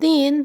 3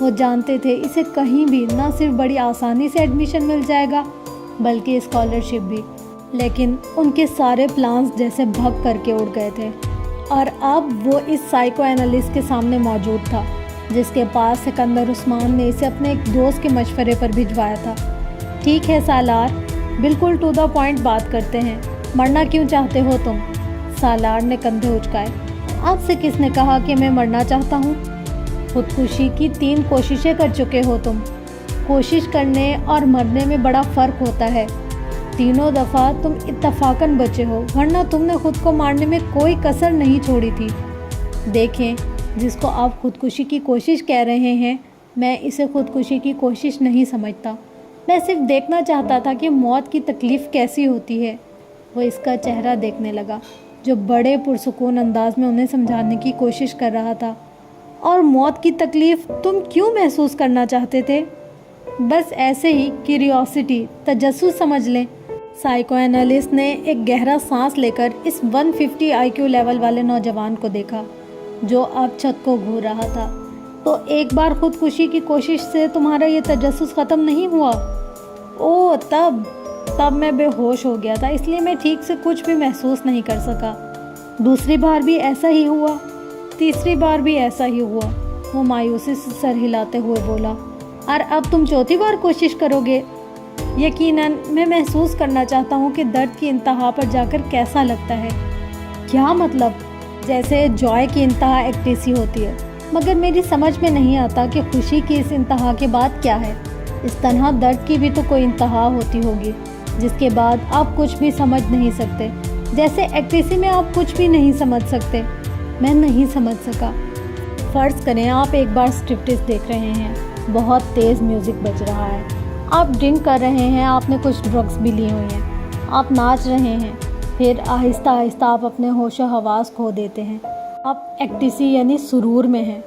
وہ جانتے تھے اسے کہیں بھی نہ صرف بڑی آسانی سے ایڈمیشن مل جائے گا بلکہ اسکالرشپ بھی، لیکن ان کے سارے پلانز جیسے بھگ کر کے اڑ گئے تھے۔ اور اب وہ اس سائیکو اینالسٹ کے سامنے موجود تھا جس کے پاس سکندر عثمان نے اسے اپنے ایک دوست کے مشورے پر بھجوایا تھا۔ ٹھیک ہے سالار، بالکل ٹو دا پوائنٹ بات کرتے ہیں، مرنا کیوں چاہتے ہو تم؟ سالار نے کندھے اچکائے۔ آپ سے کس نے کہا کہ میں مرنا چاہتا ہوں؟ خودکشی کی 3 کوششیں کر چکے ہو تم۔ کوشش کرنے اور مرنے میں بڑا فرق ہوتا ہے۔ تینوں دفعہ تم اتفاقاً بچے ہو، ورنہ تم نے خود کو مارنے میں کوئی کسر نہیں چھوڑی تھی۔ دیکھیں، جس کو آپ خودکشی کی کوشش کہہ رہے ہیں، میں اسے خودکشی کی کوشش نہیں سمجھتا۔ میں صرف دیکھنا چاہتا تھا کہ موت کی تکلیف کیسی ہوتی ہے۔ وہ اس کا چہرہ دیکھنے لگا جو بڑے پرسکون انداز میں انہیں سمجھانے کی کوشش کر رہا تھا۔ اور موت کی تکلیف تم کیوں محسوس کرنا چاہتے تھے؟ بس ایسے ہی، کیوریوسٹی، تجسس سمجھ لیں۔ سائیکو اینالسٹ نے ایک گہرا سانس لے کر اس 150 IQ لیول والے نوجوان کو دیکھا جو اب چھت کو گھور رہا تھا۔ تو ایک بار خودکشی کی کوشش سے تمہارا یہ تجسس ختم نہیں ہوا؟ اوہ، تب میں بے ہوش ہو گیا تھا، اس لیے میں ٹھیک سے کچھ بھی محسوس نہیں کر سکا۔ دوسری بار بھی ایسا ہی ہوا؟ تیسری بار بھی ایسا ہی ہوا، وہ مایوسی سے سر ہلاتے ہوئے بولا۔ اور اب تم چوتھی بار کوشش کرو گے؟ یقیناً میں محسوس کرنا چاہتا ہوں کہ درد کی انتہا پر جا کر کیسا لگتا ہے۔ کیا مطلب؟ جیسے جوائے کی انتہا ایکٹیسی ہوتی ہے، مگر میری سمجھ میں نہیں آتا کہ خوشی کی اس انتہا کے بعد کیا ہے۔ اس طرح درد کی بھی تو کوئی انتہا ہوتی ہوگی جس کے بعد آپ کچھ بھی سمجھ نہیں سکتے، جیسے ایکٹیسی میں آپ کچھ بھی نہیں سمجھ سکتے۔ میں نہیں سمجھ سکا۔ فرض کریں آپ ایک بار اسٹرپٹیز دیکھ رہے ہیں، بہت تیز میوزک بج رہا ہے، آپ ڈرنک کر رہے ہیں، آپ نے کچھ ڈرگس بھی لی ہوئی ہیں، آپ ناچ رہے ہیں، پھر آہستہ آہستہ آپ اپنے ہوش و حواس کھو دیتے ہیں۔ آپ ایکٹیسی یعنی سرور میں ہیں۔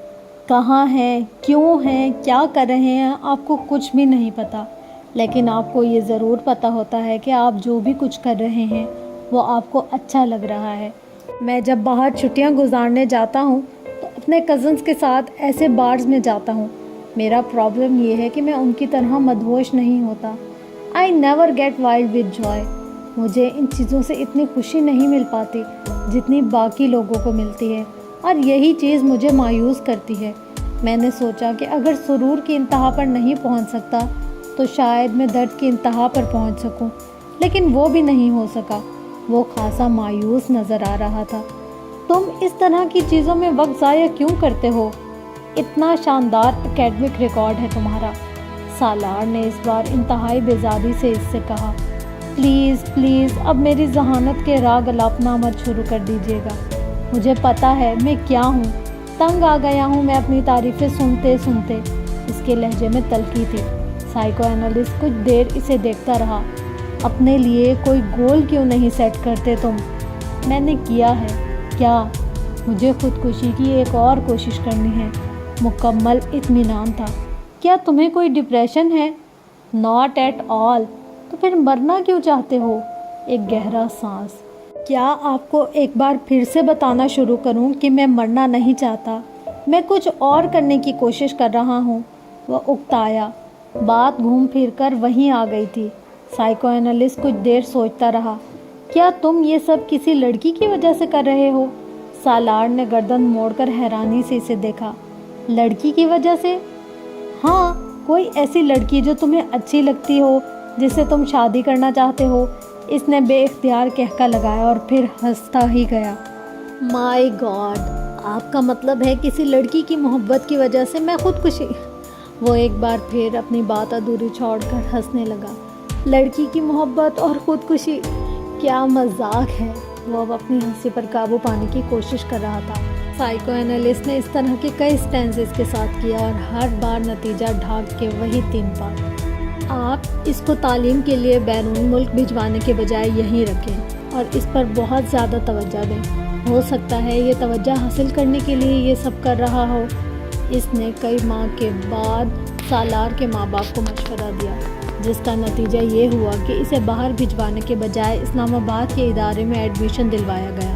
کہاں ہیں، کیوں ہیں، کیا کر رہے ہیں، آپ کو کچھ بھی نہیں پتہ، لیکن آپ کو یہ ضرور پتہ ہوتا ہے کہ آپ جو بھی کچھ کر رہے ہیں وہ آپ کو اچھا لگ رہا ہے۔ میں جب باہر چھٹیاں گزارنے جاتا ہوں تو اپنے کزنس کے ساتھ ایسے بارز میں جاتا ہوں۔ میرا پرابلم یہ ہے کہ میں ان کی طرح مدہوش نہیں ہوتا۔ I never get wild with joy۔ مجھے ان چیزوں سے اتنی خوشی نہیں مل پاتی جتنی باقی لوگوں کو ملتی ہے، اور یہی چیز مجھے مایوس کرتی ہے۔ میں نے سوچا کہ اگر سرور کی انتہا پر نہیں پہنچ سکتا تو شاید میں درد کی انتہا پر پہنچ سکوں، لیکن وہ بھی نہیں ہو سکا۔ وہ خاصا مایوس نظر آ رہا تھا۔ تم اس طرح کی چیزوں میں وقت ضائع کیوں کرتے ہو؟ اتنا شاندار اکیڈمک ریکارڈ ہے تمہارا۔ سالار نے اس بار انتہائی بیزاری سے اس سے کہا۔ پلیز اب میری ذہانت کے راگ الاپنا مت شروع کر دیجیے گا۔ مجھے پتا ہے میں کیا ہوں، تنگ آ گیا ہوں میں اپنی تعریفیں سنتے سنتے۔ اس کے لہجے میں تلخی تھی۔ سائیکو اینالسٹ کچھ دیر اسے دیکھتا رہا۔ اپنے لیے کوئی گول کیوں نہیں سیٹ کرتے تم؟ میں نے کیا ہے۔ کیا؟ مجھے خودکشی کی ایک اور کوشش کرنی ہے۔ مکمل اطمینان تھا۔ کیا تمہیں کوئی ڈپریشن ہے؟ Not at all. تو پھر مرنا کیوں چاہتے ہو؟ ایک گہرا سانس۔ کیا آپ کو ایک بار پھر سے بتانا شروع کروں کہ میں مرنا نہیں چاہتا، میں کچھ اور کرنے کی کوشش کر رہا ہوں؟ وہ اکتایا۔ بات گھوم پھر کر وہیں آ گئی تھی۔ سائیکو اینالسٹ کچھ دیر سوچتا رہا۔ کیا تم یہ سب کسی لڑکی کی وجہ سے کر رہے ہو؟ سالار نے گردن موڑ کر حیرانی سے اسے دیکھا۔ لڑکی کی وجہ سے؟ ہاں، کوئی ایسی لڑکی جو تمہیں اچھی لگتی ہو، جس سے تم شادی کرنا چاہتے ہو۔ اس نے بے اختیار کہکا لگایا اور پھر ہنستا ہی گیا۔ مائی گاڈ، آپ کا مطلب ہے کسی لڑکی کی محبت کی وجہ سے میں خودکشی؟ وہ ایک بار پھر اپنی بات ادھوری چھوڑ کر ہنسنے لگا۔ لڑکی کی محبت اور خودکشی، کیا مذاق ہے۔ وہ اب اپنی ہنسی پر قابو پانے کی کوشش کر رہا تھا۔ سائیکو اینالسٹ نے اس طرح کے کئی سٹینسز کے ساتھ کیا اور ہر بار نتیجہ ڈھانک کے وہی 3 بار۔ آپ اس کو تعلیم کے لیے بیرون ملک بھجوانے کے بجائے یہیں رکھیں اور اس پر بہت زیادہ توجہ دیں۔ ہو سکتا ہے یہ توجہ حاصل کرنے کے لیے یہ سب کر رہا ہو۔ اس نے کئی ماہ کے بعد سالار کے ماں باپ کو مشورہ دیا، جس کا نتیجہ یہ ہوا کہ اسے باہر بھجوانے کے بجائے اسلام آباد کے ادارے میں ایڈمیشن دلوایا گیا۔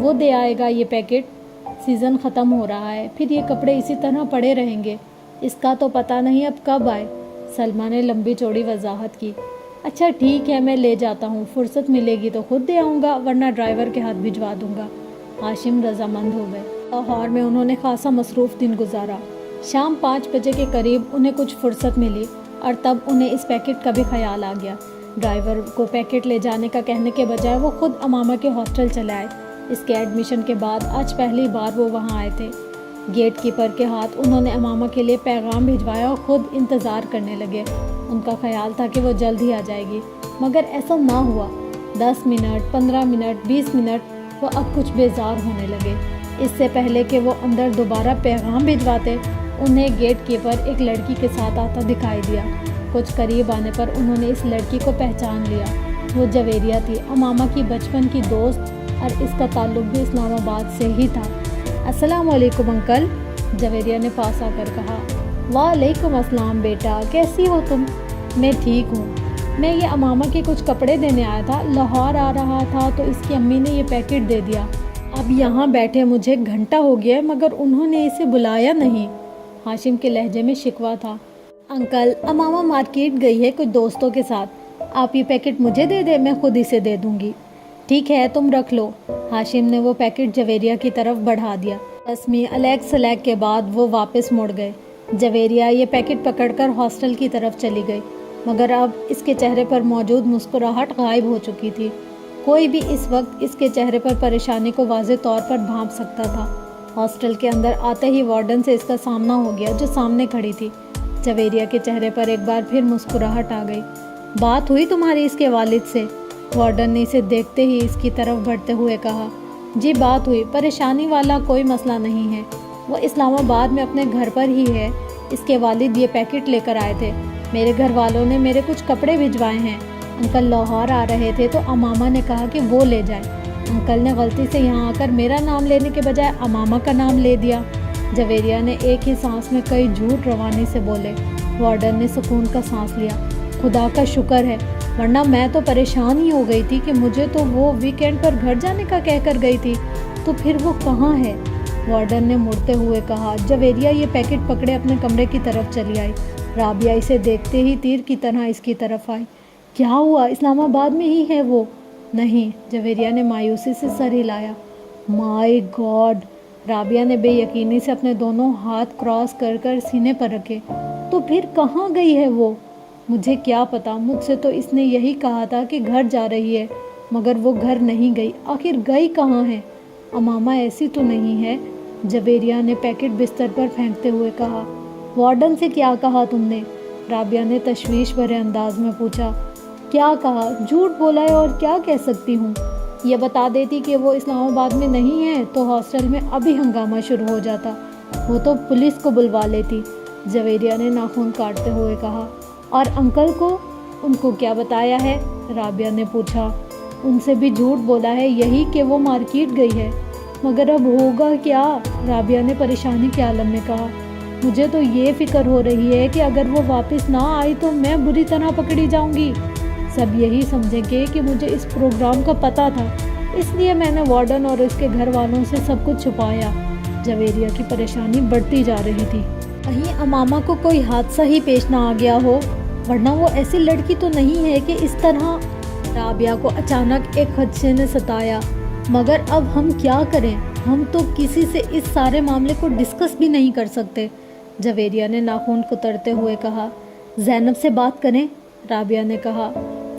وہ دے آئے گا یہ پیکٹ. سیزن ختم ہو رہا ہے, پھر یہ کپڑے اسی طرح پڑے رہیں گے. اس کا تو پتہ نہیں اب کب آئے. سلمہ نے لمبی چوڑی وضاحت کی. اچھا ٹھیک ہے, میں لے جاتا ہوں, فرصت ملے گی تو خود دے آؤں گا, ورنہ ڈرائیور کے ہاتھ بھجوا دوں گا. ہاشم رضامند ہو گئے. لاہور میں انہوں نے خاصا مصروف دن گزارا. شام 5 بجے کے قریب انہیں کچھ فرصت ملی اور تب انہیں اس پیکٹ کا بھی خیال آ گیا. ڈرائیور کو پیکٹ لے جانے کا کہنے کے بجائے وہ خود امامہ کے ہاسٹل چلے آئے. اس کے ایڈمیشن کے بعد آج پہلی بار وہ وہاں آئے تھے. گیٹ کیپر کے ہاتھ انہوں نے امامہ کے لیے پیغام بھجوایا اور خود انتظار کرنے لگے. ان کا خیال تھا کہ وہ جلد ہی آ جائے گی, مگر ایسا نہ ہوا. 10 منٹ, 15 منٹ, 20 منٹ, وہ اب کچھ بیزار ہونے لگے. اس سے پہلے کہ وہ اندر دوبارہ پیغام بھجواتے, انہیں گیٹ کیپر ایک لڑکی کے ساتھ آتا دکھائی دیا. کچھ قریب آنے پر انہوں نے اس لڑکی کو پہچان لیا. وہ جویریہ تھی, امامہ کی بچپن کی دوست, اور اس کا تعلق بھی اسلام آباد سے ہی تھا. السلام علیکم انکل, جویریہ نے پاس آ کر کہا. وعلیکم السلام بیٹا, کیسی ہو تم؟ میں ٹھیک ہوں. میں یہ امامہ کے کچھ کپڑے دینے آیا تھا. لاہور آ رہا تھا تو اس کی امی نے یہ پیکٹ دے دیا. اب یہاں بیٹھے مجھے گھنٹہ ہو گیا مگر انہوں نے اسے بلایا نہیں. ہاشم کے لہجے میں شکوہ تھا. انکل, امامہ مارکیٹ گئی ہے کچھ دوستوں کے ساتھ, آپ یہ پیکٹ مجھے دے دیں, میں خود اسے دے دوں گی. ٹھیک ہے, تم رکھ لو. ہاشم نے وہ پیکٹ جویریہ کی طرف بڑھا دیا. رسمی الیگ سلیگ کے بعد وہ واپس مڑ گئے. جویریہ یہ پیکٹ پکڑ کر ہاسٹل کی طرف چلی گئی, مگر اب اس کے چہرے پر موجود مسکراہٹ غائب ہو چکی تھی. کوئی بھی اس وقت اس کے چہرے پر پریشانی کو واضح طور پر بھانپ سکتا تھا. ہاسٹل کے اندر آتے ہی وارڈن سے اس کا سامنا ہو گیا جو سامنے کھڑی تھی. جویریہ کے چہرے پر ایک بار پھر مسکراہٹ آ گئی. بات ہوئی تمہاری اس کے والد سے؟ وارڈن نے اسے دیکھتے ہی اس کی طرف بڑھتے ہوئے کہا. جی بات ہوئی, پریشانی والا کوئی مسئلہ نہیں ہے. وہ اسلام آباد میں اپنے گھر پر ہی ہے. اس کے والد یہ پیکٹ لے کر آئے تھے. میرے گھر والوں نے میرے کچھ کپڑے بھجوائے ہیں. انکل لاہور آ رہے تھے تو امامہ نے کہا کہ وہ لے جائیں. انکل نے غلطی سے یہاں آ کر میرا نام لینے کے بجائے امامہ کا نام لے دیا. جویریہ نے ایک ہی سانس میں کئی جھوٹ روانی سے بولے. وارڈن نے سکون کا سانس لیا. خدا کا شکر ہے, ورنہ میں تو پریشان ہی ہو گئی تھی کہ مجھے تو وہ ویکینڈ پر گھر جانے کا کہہ کر گئی تھی, تو پھر وہ کہاں ہے؟ وارڈن نے مڑتے ہوئے کہا. جویریہ یہ پیکٹ پکڑے اپنے کمرے کی طرف چلی آئی. رابعہ اسے دیکھتے ہی تیر کی طرح اس کی طرف آئی. کیا ہوا, اسلام آباد میں ہی ہے وہ؟ نہیں, جویریہ نے مایوسی سے سر ہلایا. مائی گاڈ, رابعہ نے بے یقینی سے اپنے دونوں ہاتھ کراس کر کر سینے پر رکھے. تو پھر کہاں گئی ہے وہ؟ مجھے کیا پتا, مجھ سے تو اس نے یہی کہا تھا کہ گھر جا رہی ہے, مگر وہ گھر نہیں گئی. آخر گئی کہاں ہے؟ امامہ ایسی تو نہیں ہے, جویریہ نے پیکٹ بستر پر پھینکتے ہوئے کہا. وارڈن سے کیا کہا تم نے؟ رابعہ نے تشویش بھرے انداز میں پوچھا. کیا کہا؟ جھوٹ بولا ہے اور کیا کہہ سکتی ہوں. یہ بتا دیتی کہ وہ اسلام آباد میں نہیں ہے تو ہاسٹل میں ابھی ہنگامہ شروع ہو جاتا. وہ تو پولیس کو بلوا لیتی, جویریہ نے ناخن کاٹتے ہوئے کہا. اور انکل کو, ان کو کیا بتایا ہے؟ رابعہ نے پوچھا. ان سے بھی جھوٹ بولا ہے, یہی کہ وہ مارکیٹ گئی ہے. مگر اب ہوگا کیا؟ رابعہ نے پریشانی کے عالم میں کہا. مجھے تو یہ فکر ہو رہی ہے کہ اگر وہ واپس نہ آئی تو میں بری طرح پکڑی جاؤں گی. سب یہی سمجھیں گے کہ مجھے اس پروگرام کا پتہ تھا, اس لیے میں نے وارڈن اور اس کے گھر والوں سے سب کچھ چھپایا. جویریہ کی پریشانی بڑھتی جا رہی تھی. کہیں امامہ کو کوئی حادثہ ہی پیش نہ آ گیا ہو, ورنہ وہ ایسی لڑکی تو نہیں ہے کہ اس طرح. رابعہ کو اچانک ایک خدشے نے ستایا. مگر اب ہم کیا کریں, ہم تو کسی سے اس سارے معاملے کو ڈسکس بھی نہیں کر سکتے. جویریہ نے ناخن کترتے ہوئے کہا. زینب سے بات کریں, رابعہ نے کہا.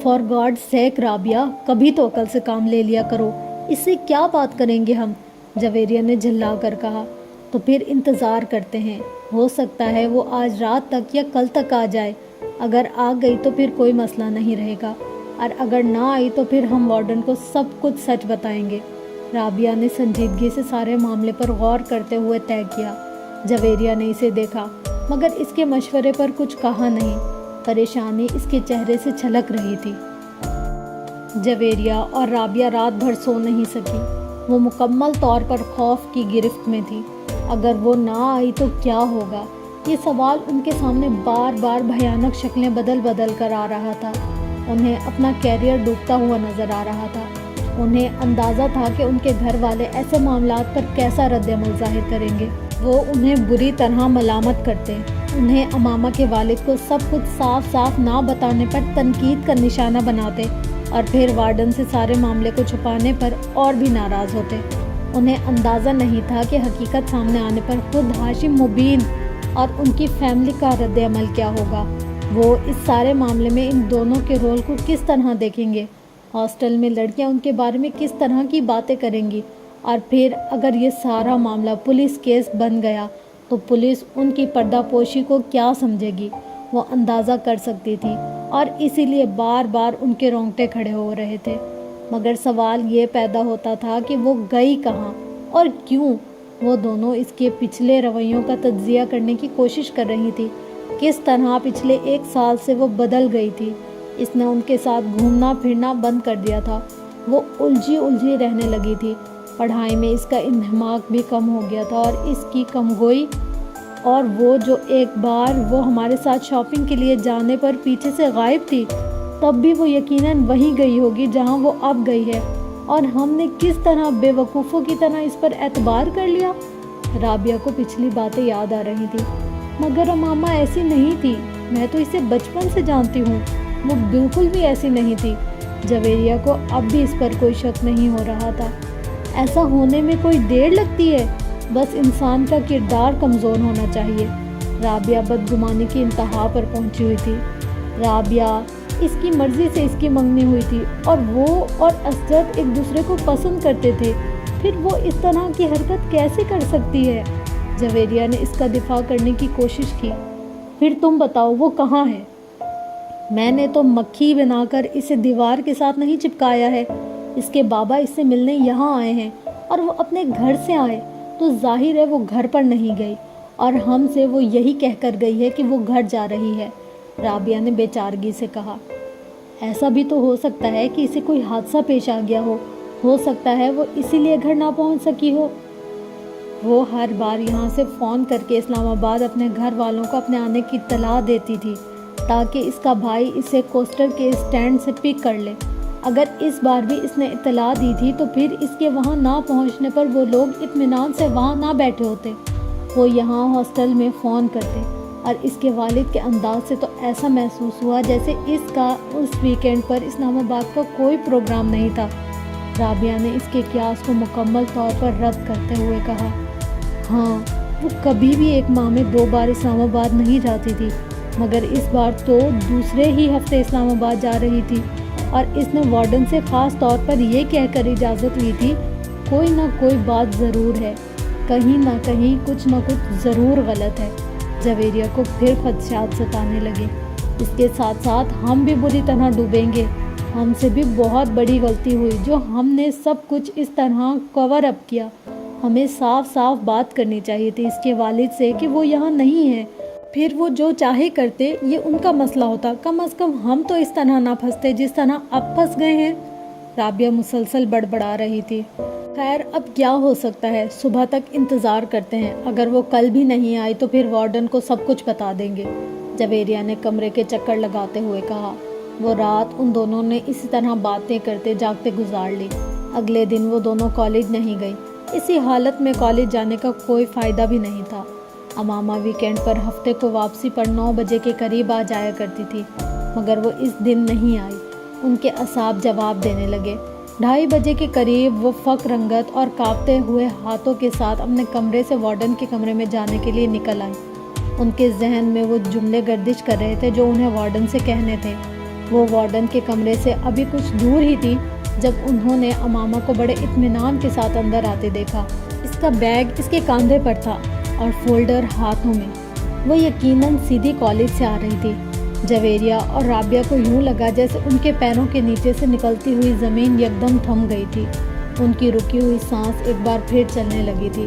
فار گاڈ سیک رابعہ, کبھی تو عقل سے کام لے لیا کرو, اس سے کیا بات کریں گے ہم؟ جویریہ نے جھلا کر کہا. تو پھر انتظار کرتے ہیں, ہو سکتا ہے وہ آج رات تک یا کل تک آ جائے. اگر آ گئی تو پھر کوئی مسئلہ نہیں رہے گا, اور اگر نہ آئی تو پھر ہم وارڈن کو سب کچھ سچ بتائیں گے. رابعہ نے سنجیدگی سے سارے معاملے پر غور کرتے ہوئے طے کیا. جویریہ نے اسے دیکھا مگر اس کے مشورے پر کچھ کہا نہیں. پریشانی اس کے چہرے سے چھلک رہی تھی. جویریہ اور رابعہ رات بھر سو نہیں سکی. وہ مکمل طور پر خوف کی گرفت میں تھی. اگر وہ نہ آئی تو کیا ہوگا, یہ سوال ان کے سامنے بار بار بھیانک شکلیں بدل بدل کر آ رہا تھا. انہیں اپنا کیریئر ڈوبتا ہوا نظر آ رہا تھا. انہیں اندازہ تھا کہ ان کے گھر والے ایسے معاملات پر کیسا رد عمل ظاہر کریں گے۔ وہ انہیں بری طرح ملامت کرتے، انہیں امامہ کے والد کو سب کچھ صاف صاف نہ بتانے پر تنقید کا نشانہ بناتے اور پھر وارڈن سے سارے معاملے کو چھپانے پر اور بھی ناراض ہوتے۔ انہیں اندازہ نہیں تھا کہ حقیقت سامنے آنے پر خود ہاشم مبین اور ان کی فیملی کا رد عمل کیا ہوگا۔ وہ اس سارے معاملے میں ان دونوں کے رول کو کس طرح دیکھیں گے، ہاسٹل میں لڑکیاں ان کے بارے میں کس طرح کی باتیں کریں گی، اور پھر اگر یہ سارا معاملہ پولیس کیس بن گیا تو پولیس ان کی پردہ پوشی کو کیا سمجھے گی۔ وہ اندازہ کر سکتی تھی اور اسی لیے بار بار ان کے رونگٹے کھڑے ہو رہے تھے، مگر سوال یہ پیدا ہوتا تھا کہ وہ گئی کہاں اور کیوں۔ وہ دونوں اس کے پچھلے رویوں کا تجزیہ کرنے کی کوشش کر رہی تھی، کس طرح پچھلے 1 سال سے وہ بدل گئی تھی۔ اس نے ان کے ساتھ گھومنا پھرنا بند کر دیا تھا، وہ الجھی رہنے لگی تھی، پڑھائی میں اس کا انہماک بھی کم ہو گیا تھا اور اس کی کمگوئی، اور وہ جو ایک بار وہ ہمارے ساتھ شاپنگ کے لیے جانے پر پیچھے سے غائب تھی، تب بھی وہ یقیناً وہیں گئی ہوگی جہاں وہ اب گئی ہے، اور ہم نے کس طرح بے وقوفوں کی طرح اس پر اعتبار کر لیا۔ رابعہ کو پچھلی باتیں یاد آ رہی تھی، مگر امامہ ایسی نہیں تھی، میں تو اسے بچپن سے جانتی ہوں، وہ بالکل بھی ایسی نہیں تھی۔ جویریہ کو اب بھی اس پر کوئی شک نہیں ہو رہا تھا۔ ایسا ہونے میں کوئی دیر لگتی ہے، بس انسان کا کردار کمزور ہونا چاہیے۔ رابعہ بدگمانی کی انتہا پر پہنچی ہوئی تھی۔ رابعہ اس کی مرضی سے اس کی منگنی ہوئی تھی اور وہ اور اسجد ایک دوسرے کو پسند کرتے تھے، پھر وہ اس طرح کی حرکت کیسے کر سکتی ہے؟ جویریہ نے اس کا دفاع کرنے کی کوشش کی۔ پھر تم بتاؤ وہ کہاں ہے؟ میں نے تو مکھی بنا کر اسے دیوار کے ساتھ نہیں چپکایا ہے، اس کے بابا اس سے ملنے یہاں آئے ہیں اور وہ اپنے گھر سے آئے تو ظاہر ہے وہ گھر پر نہیں گئی، اور ہم سے وہ یہی کہہ کر گئی ہے کہ وہ گھر جا رہی ہے۔ رابعہ نے بے چارگی سے کہا۔ ایسا بھی تو ہو سکتا ہے کہ اسے کوئی حادثہ پیش آ گیا ہو سکتا ہے وہ اسی لیے گھر نہ پہنچ سکی ہو۔ وہ ہر بار یہاں سے فون کر کے اسلام آباد اپنے گھر والوں کو اپنے آنے کی اطلاع دیتی تھی تاکہ اس کا بھائی اسے کوسٹر کے اسٹینڈ سے پک کر لے۔ اگر اس بار بھی اس نے اطلاع دی تھی تو پھر اس کے وہاں نہ پہنچنے پر وہ لوگ اطمینان سے وہاں نہ بیٹھے ہوتے، وہ یہاں ہاسٹل میں فون کرتے، اور اس کے والد کے انداز سے تو ایسا محسوس ہوا جیسے اس کا اس ویکینڈ پر اسلام آباد کا کوئی پروگرام نہیں تھا۔ رابعہ نے اس کے قیاس کو مکمل طور پر رد کرتے ہوئے کہا، ہاں وہ کبھی بھی ایک ماہ میں 2 بار اسلام آباد نہیں جاتی تھی، مگر اس بار تو دوسرے ہی ہفتے اسلام آباد جا رہی تھی، اور اس نے وارڈن سے خاص طور پر یہ کہہ کر اجازت لی تھی، کوئی نہ کوئی بات ضرور ہے، کہیں نہ کہیں کچھ نہ کچھ ضرور غلط ہے۔ جویریہ کو پھر خدشات ستانے لگے۔ اس کے ساتھ ساتھ ہم بھی بری طرح ڈوبیں گے، ہم سے بھی بہت بڑی غلطی ہوئی جو ہم نے سب کچھ اس طرح کور اپ کیا۔ ہمیں صاف صاف بات کرنی چاہیے تھی اس کے والد سے کہ وہ یہاں نہیں ہے، پھر وہ جو چاہے کرتے، یہ ان کا مسئلہ ہوتا، کم از کم ہم تو اس طرح نہ پھنستے جس طرح اب پھنس گئے ہیں۔ رابعہ مسلسل بڑبڑا رہی تھی۔ خیر اب کیا ہو سکتا ہے، صبح تک انتظار کرتے ہیں، اگر وہ کل بھی نہیں آئی تو پھر وارڈن کو سب کچھ بتا دیں گے، جویریہ نے کمرے کے چکر لگاتے ہوئے کہا۔ وہ رات ان دونوں نے اسی طرح باتیں کرتے جاگتے گزار لی۔ اگلے دن وہ دونوں کالج نہیں گئی، اسی حالت میں کالج جانے کا کوئی فائدہ بھی نہیں تھا۔ امامہ ویکینڈ پر ہفتے کو واپسی پر 9 بجے کے قریب آ جایا کرتی تھی، مگر وہ اس دن نہیں آئی۔ ان کے اعصاب جواب دینے لگے۔ 2:30 بجے کے قریب وہ فک رنگت اور کانپتے ہوئے ہاتھوں کے ساتھ اپنے کمرے سے وارڈن کے کمرے میں جانے کے لیے نکل آئی۔ ان کے ذہن میں وہ جملے گردش کر رہے تھے جو انہیں وارڈن سے کہنے تھے۔ وہ وارڈن کے کمرے سے ابھی کچھ دور ہی تھی جب انہوں نے امامہ کو بڑے اطمینان کے ساتھ اندر آتے دیکھا۔ اس کا بیگ اس کے کاندھے پر تھا اور فولڈر ہاتھوں میں۔ وہ یقیناً سیدھی کالج سے آ رہی تھی۔ جویریہ اور رابعہ کو یوں لگا جیسے ان کے پیروں کے نیچے سے نکلتی ہوئی زمین یکدم تھم گئی تھی۔ ان کی رکی ہوئی سانس ایک بار پھر چلنے لگی تھی۔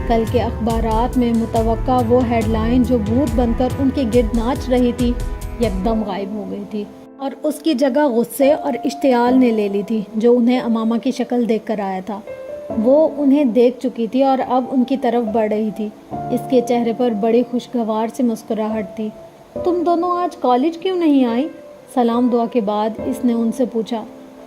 کل کے اخبارات میں متوقع وہ ہیڈ لائن جو بھوت بن کر ان کے گرد ناچ رہی تھی یکدم غائب ہو گئی تھی، اور اس کی جگہ غصے اور اشتعال نے لے لی تھی جو انہیں امامہ کی شکل دیکھ کر آیا تھا۔ وہ انہیں دیکھ چکی تھی اور اب ان کی طرف بڑھ رہی تھی۔ اس کے چہرے پر بڑی خوشگوار سی مسکراہٹ تھی۔ تم دونوں آج کالج کیوں نہیں آئی؟ سلام دعا کے بعد اس نے ان سے پوچھا۔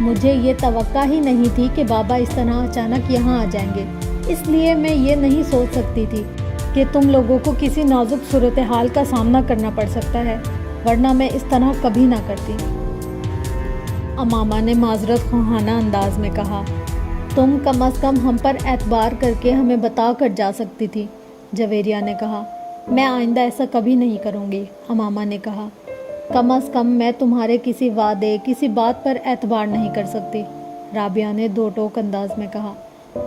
مجھے یہ توقع ہی نہیں تھی کہ بابا اس طرح اچانک یہاں آ جائیں گے، اس لیے میں یہ نہیں سوچ سکتی تھی کہ تم لوگوں کو کسی نازک صورتحال کا سامنا کرنا پڑ سکتا ہے، ورنہ میں اس طرح کبھی نہ کرتی۔ امامہ نے معذرت خواہانہ انداز میں کہا، تم کم از کم ہم پر اعتبار کر کے ہمیں بتا کر جا سکتی تھی۔ جویریہ نے کہا، میں آئندہ ایسا کبھی نہیں کروں گی۔ امامہ نے کہا، کم از کم میں تمہارے کسی وعدے، کسی بات پر اعتبار نہیں کر سکتی۔ رابعہ نے دو ٹوک انداز میں کہا،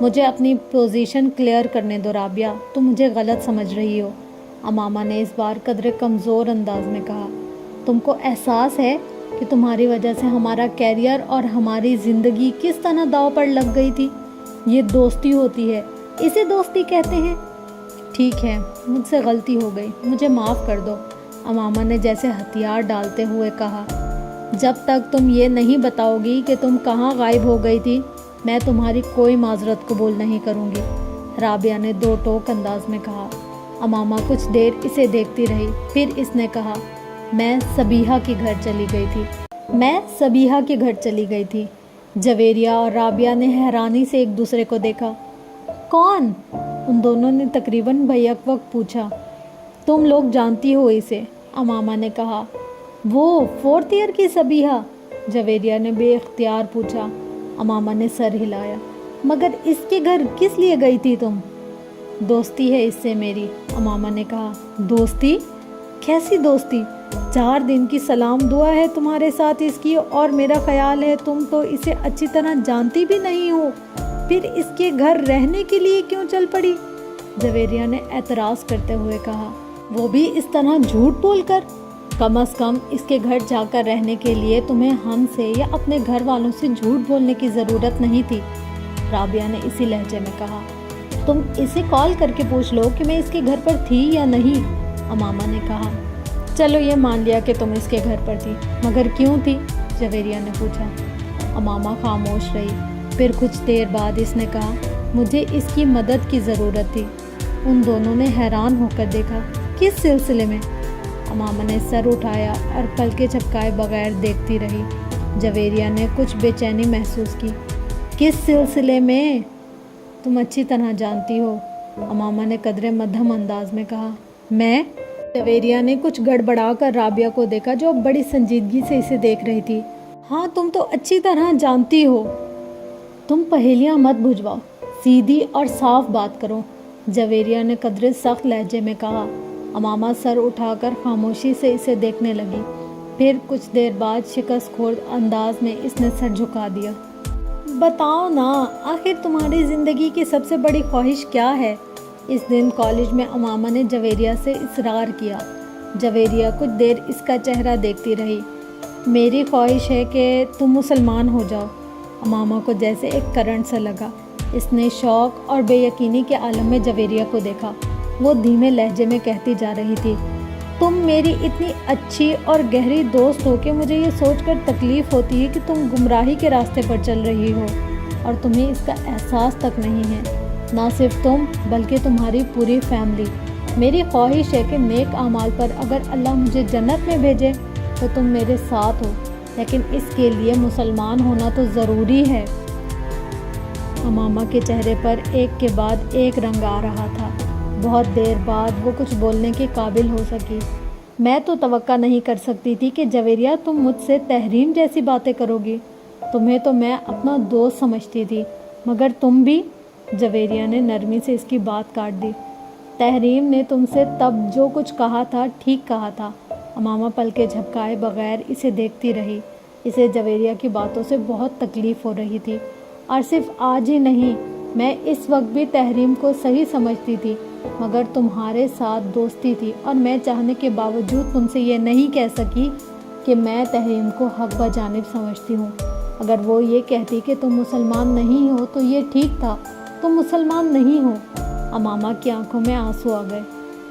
مجھے اپنی پوزیشن کلیئر کرنے دو رابعہ، تم مجھے غلط سمجھ رہی ہو۔ امامہ نے اس بار قدرے کمزور انداز میں کہا، تم کو احساس ہے کہ تمہاری وجہ سے ہمارا کیریئر اور ہماری زندگی کس طرح داؤ پر لگ گئی تھی؟ یہ دوستی ہوتی ہے، اسے دوستی کہتے ہیں۔ ٹھیک ہے، مجھ سے غلطی ہو گئی، مجھے معاف کر دو، امامہ نے جیسے ہتھیار ڈالتے ہوئے کہا۔ جب تک تم یہ نہیں بتاؤ گی کہ تم کہاں غائب ہو گئی تھی، میں تمہاری کوئی معذرت قبول نہیں کروں گی، رابعہ نے دو ٹوک انداز میں کہا۔ امامہ کچھ دیر اسے دیکھتی رہی، پھر اس نے کہا، میں صبیحہ کے گھر چلی گئی تھی۔ جویریہ اور رابعہ نے حیرانی سے ایک دوسرے کو دیکھا۔ کون؟ ان دونوں نے تقریباً بیک وقت پوچھا۔ تم لوگ جانتی ہو اسے، امامہ نے کہا۔ وہ 4th ایئر کی صبیحہ؟ جویریہ نے بے اختیار پوچھا۔ امامہ نے سر ہلایا۔ مگر اس کے گھر کس لیے گئی تھی تم؟ دوستی ہے اس سے میری، امامہ نے کہا۔ دوستی؟ کیسی دوستی؟ 4 دن کی سلام دعا ہے تمہارے ساتھ اس کی، اور میرا خیال ہے تم تو اسے اچھی طرح جانتی بھی نہیں ہو، پھر اس کے گھر رہنے کے لیے کیوں چل پڑی؟ جویریہ نے اعتراض کرتے ہوئے کہا۔ وہ بھی اس طرح جھوٹ بول کر؟ کم از کم اس کے گھر جا کر رہنے کے لیے تمہیں ہم سے یا اپنے گھر والوں سے جھوٹ بولنے کی ضرورت نہیں تھی، رابعہ نے اسی لہجے میں کہا۔ تم اسے کال کر کے پوچھ لو کہ میں اس کے گھر پر تھی یا نہیں، امامہ نے کہا۔ چلو یہ مان لیا کہ تم اس کے گھر پر تھی، مگر کیوں تھی؟ جویریہ نے پوچھا۔ امامہ خاموش رہی، پھر کچھ دیر بعد اس نے کہا، مجھے اس کی مدد کی ضرورت تھی۔ ان دونوں نے حیران ہو کر دیکھا۔ کس سلسلے میں؟ امامہ نے سر اٹھایا اور پلکیں جھپکائے بغیر دیکھتی رہی۔ جویریہ نے کچھ بے چینی محسوس کی۔ کس سلسلے میں؟ تم اچھی طرح جانتی ہو، امامہ نے قدرے مدھم انداز میں کہا۔ میں؟ جویریہ نے کچھ گڑبڑا کر رابعہ کو دیکھا جو اب بڑی سنجیدگی سے اسے دیکھ رہی تھی۔ ہاں تم تو اچھی طرح جانتی ہو۔ تم پہیلیاں مت بجھواؤ، سیدھی اور صاف بات کرو، جویریہ نے قدرے سخت لہجے میں کہا۔ امامہ سر اٹھا کر خاموشی سے اسے دیکھنے لگی، پھر کچھ دیر بعد شکست خورد انداز میں اس نے سر جھکا دیا۔ بتاؤ نا، آخر تمہاری زندگی کی سب سے بڑی خواہش کیا ہے؟ اس دن کالج میں امامہ نے جویریہ سے اصرار کیا۔ جویریہ کچھ دیر اس کا چہرہ دیکھتی رہی۔ میری خواہش ہے کہ تم مسلمان ہو جاؤ، امامہ کو جیسے ایک کرنٹ سا لگا۔ اس نے شوق اور بے یقینی کے عالم میں جویریہ کو دیکھا۔ وہ دھیمے لہجے میں کہتی جا رہی تھی، تم میری اتنی اچھی اور گہری دوست ہو کہ مجھے یہ سوچ کر تکلیف ہوتی ہے کہ تم گمراہی کے راستے پر چل رہی ہو، اور تمہیں اس کا احساس تک نہیں ہے۔ نہ صرف تم بلکہ تمہاری پوری فیملی۔ میری خواہش ہے کہ نیک اعمال پر اگر اللہ مجھے جنت میں بھیجے تو تم میرے ساتھ ہو، لیکن اس کے لیے مسلمان ہونا تو ضروری ہے۔ امامہ کے چہرے پر ایک کے بعد ایک رنگ آ رہا تھا۔ بہت دیر بعد وہ کچھ بولنے کے قابل ہو سکی۔ میں تو توقع نہیں کر سکتی تھی کہ جویریہ تم مجھ سے تحریم جیسی باتیں کرو گی، تمہیں تو میں اپنا دوست سمجھتی تھی، مگر تم بھی؟ جویریہ نے نرمی سے اس کی بات کاٹ دی۔ تحریم نے تم سے تب جو کچھ کہا تھا ٹھیک کہا تھا، امامہ پلکیں جھپکائے بغیر اسے دیکھتی رہی۔ اسے جویریہ کی باتوں سے بہت تکلیف ہو رہی تھی، اور صرف آج ہی نہیں، میں اس وقت بھی تحریم کو صحیح سمجھتی تھی، مگر تمہارے ساتھ دوستی تھی، اور میں چاہنے کے باوجود تم سے یہ نہیں کہہ سکی کہ میں تحریم کو حق بجانب سمجھتی ہوں۔ اگر وہ یہ کہتی کہ تم مسلمان نہیں ہو تو یہ ٹھیک تھا، تم مسلمان نہیں ہو۔ امامہ کی آنکھوں میں آنسو آ گئے۔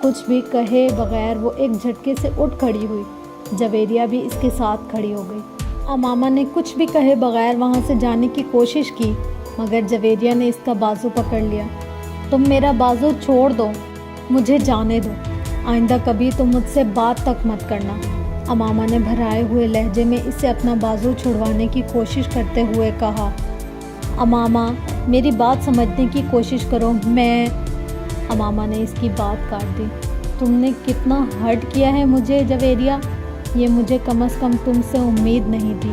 کچھ بھی کہے بغیر وہ ایک جھٹکے سے اٹھ کھڑی ہوئی۔ جویریہ بھی اس کے ساتھ کھڑی ہو گئی۔ امامہ نے کچھ بھی کہے بغیر وہاں سے جانے کی کوشش کی، مگر جویریہ نے اس کا بازو پکڑ لیا۔ تم میرا بازو چھوڑ دو، مجھے جانے دو، آئندہ کبھی تم مجھ سے بات تک مت کرنا۔ امامہ نے بھرائے ہوئے لہجے میں اسے اپنا بازو چھڑوانے کی کوشش کرتے ہوئے کہا۔ امامہ میری بات سمجھنے کی کوشش کرو، میں… امامہ نے اس کی بات کاٹ دی۔ تم نے کتنا ہرٹ کیا ہے مجھے جویریہ، یہ مجھے کم از کم تم سے امید نہیں تھی۔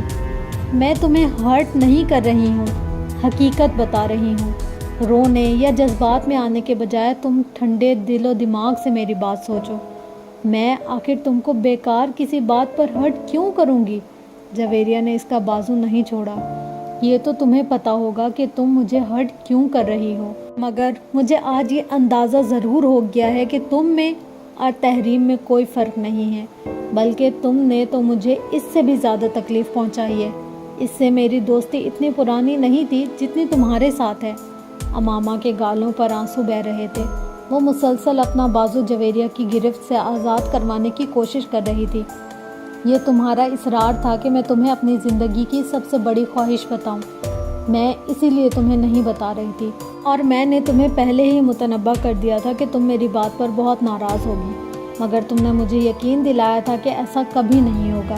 میں تمہیں ہرٹ نہیں کر رہی ہوں، حقیقت بتا رہی ہوں۔ رونے یا جذبات میں آنے کے بجائے تم ٹھنڈے دل و دماغ سے میری بات سوچو۔ میں آخر تم کو بیکار کسی بات پر ہرٹ کیوں کروں گی؟ جویریہ نے اس کا بازو نہیں چھوڑا۔ یہ تو تمہیں پتا ہوگا کہ تم مجھے ہرٹ کیوں کر رہی ہو، مگر مجھے آج یہ اندازہ ضرور ہو گیا ہے کہ تم میں اور تحریم میں کوئی فرق نہیں ہے، بلکہ تم نے تو مجھے اس سے بھی زیادہ تکلیف پہنچائی ہے۔ اس سے میری دوستی اتنی پرانی نہیں تھی جتنی تمہارے ساتھ ہے۔ امامہ کے گالوں پر آنسو بہہ رہے تھے۔ وہ مسلسل اپنا بازو جویریہ کی گرفت سے آزاد کروانے کی کوشش کر رہی تھی۔ یہ تمہارا اصرار تھا کہ میں تمہیں اپنی زندگی کی سب سے بڑی خواہش بتاؤں، میں اسی لیے تمہیں نہیں بتا رہی تھی، اور میں نے تمہیں پہلے ہی متنبہ کر دیا تھا کہ تم میری بات پر بہت ناراض ہوگی، مگر تم نے مجھے یقین دلایا تھا کہ ایسا کبھی نہیں ہوگا۔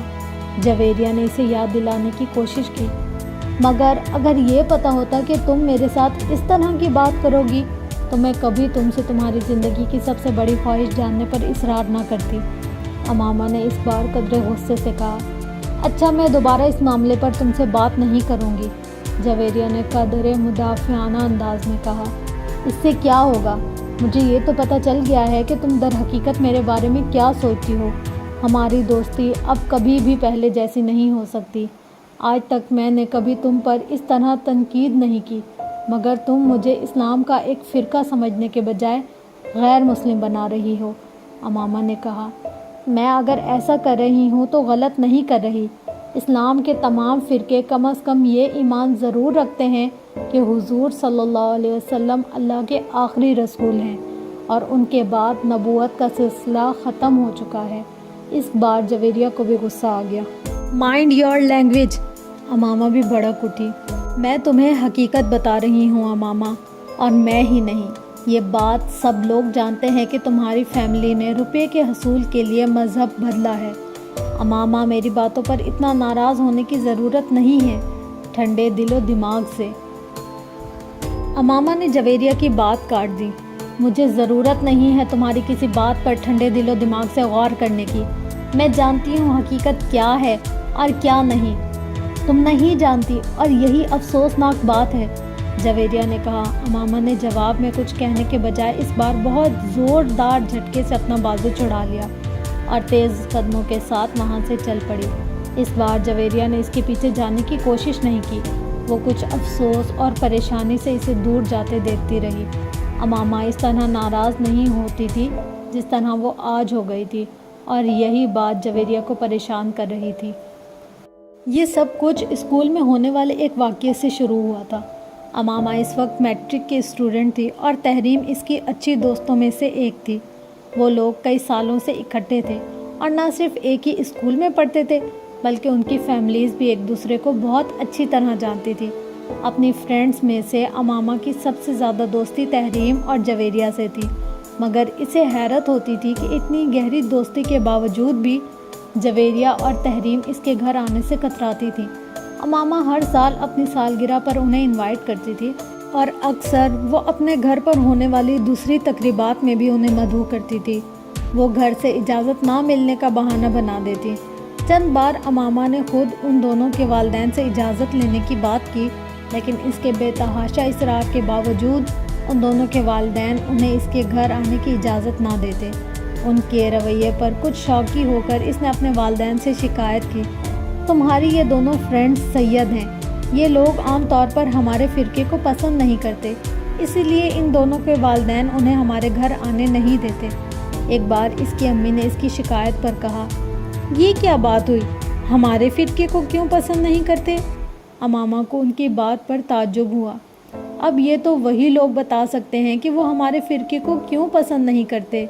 جویریہ نے اسے یاد دلانے کی کوشش کی، مگر اگر یہ پتہ ہوتا کہ تم میرے ساتھ اس طرح کی بات کرو گی تو میں کبھی تم سے تمہاری زندگی کی سب سے بڑی خواہش جاننے پر اصرار نہ کرتی۔ امامہ نے اس بار قدرے غصے سے کہا۔ اچھا، میں دوبارہ اس معاملے پر تم سے بات نہیں کروں گی، جویریہ نے قدرے مدافعانہ انداز میں کہا۔ اس سے کیا ہوگا؟ مجھے یہ تو پتہ چل گیا ہے کہ تم در حقیقت میرے بارے میں کیا سوچتی ہو۔ ہماری دوستی اب کبھی بھی پہلے جیسی نہیں ہو سکتی۔ آج تک میں نے کبھی تم پر اس طرح تنقید نہیں کی، مگر تم مجھے اسلام کا ایک فرقہ سمجھنے کے بجائے غیر مسلم بنا رہی ہو۔ امامہ نے کہا، میں اگر ایسا کر رہی ہوں تو غلط نہیں کر رہی۔ اسلام کے تمام فرقے کم از کم یہ ایمان ضرور رکھتے ہیں کہ حضور صلی اللہ علیہ وسلم اللہ کے آخری رسول ہیں اور ان کے بعد نبوت کا سلسلہ ختم ہو چکا ہے۔ اس بار جویریہ کو بھی غصہ آ گیا۔ مائنڈ یور لینگویج، امامہ بھی بھڑک اٹھی۔ میں تمہیں حقیقت بتا رہی ہوں امامہ، اور میں ہی نہیں، یہ بات سب لوگ جانتے ہیں کہ تمہاری فیملی نے روپے کے حصول کے لیے مذہب بدلا ہے۔ امامہ میری باتوں پر اتنا ناراض ہونے کی ضرورت نہیں ہے، ٹھنڈے دل و دماغ سے۔ امامہ نے جویریہ کی بات کاٹ دی۔ مجھے ضرورت نہیں ہے تمہاری کسی بات پر ٹھنڈے دل و دماغ سے غور کرنے کی۔ میں جانتی ہوں حقیقت کیا ہے اور کیا نہیں، تم نہیں جانتی، اور یہی افسوسناک بات ہے، جویریہ نے کہا۔ امامہ نے جواب میں کچھ کہنے کے بجائے اس بار بہت زوردار جھٹکے سے اپنا بازو چھڑا لیا اور تیز قدموں کے ساتھ وہاں سے چل پڑی۔ اس بار جویریہ نے اس کے پیچھے جانے کی کوشش نہیں کی، وہ کچھ افسوس اور پریشانی سے اسے دور جاتے دیکھتی رہی۔ امامہ اس طرح ناراض نہیں ہوتی تھی جس طرح وہ آج ہو گئی تھی، اور یہی بات جویریہ کو پریشان کر رہی تھی۔ یہ سب کچھ اسکول میں ہونے والے ایک واقعے سے شروع ہوا تھا۔ امامہ اس وقت میٹرک کی اسٹوڈنٹ تھی اور تحریم اس کی اچھی دوستوں میں سے ایک تھی۔ وہ لوگ کئی سالوں سے اکٹھے تھے اور نہ صرف ایک ہی اسکول میں پڑھتے تھے بلکہ ان کی فیملیز بھی ایک دوسرے کو بہت اچھی طرح جانتی تھی۔ اپنی فرینڈز میں سے امامہ کی سب سے زیادہ دوستی تحریم اور جویریہ سے تھی، مگر اسے حیرت ہوتی تھی کہ اتنی گہری دوستی کے باوجود بھی جویریہ اور تحریم اس کے گھر آنے سے کتراتی تھی۔ امامہ ہر سال اپنی سالگرہ پر انہیں انوائٹ کرتی تھی اور اکثر وہ اپنے گھر پر ہونے والی دوسری تقریبات میں بھی انہیں مدعو کرتی تھی۔ وہ گھر سے اجازت نہ ملنے کا بہانہ بنا دیتی۔ چند بار امامہ نے خود ان دونوں کے والدین سے اجازت لینے کی بات کی، لیکن اس کے بے تحاشا اصرار کے باوجود ان دونوں کے والدین انہیں اس کے گھر آنے کی اجازت نہ دیتے۔ ان کے رویے پر کچھ شوقی ہو کر اس نے اپنے والدین سے شکایت کی، تمہاری یہ دونوں فرینڈز سید ہیں، یہ لوگ عام طور پر ہمارے فرقے کو پسند نہیں کرتے، اسی لیے ان دونوں کے والدین انہیں ہمارے گھر آنے نہیں دیتے۔ ایک بار اس کی امی نے اس کی شکایت پر کہا، یہ کیا بات ہوئی، ہمارے فرقے کو کیوں پسند نہیں کرتے؟ امامہ کو ان کی بات پر تعجب ہوا۔ اب یہ تو وہی لوگ بتا سکتے ہیں کہ وہ ہمارے فرقے کو کیوں پسند نہیں کرتے،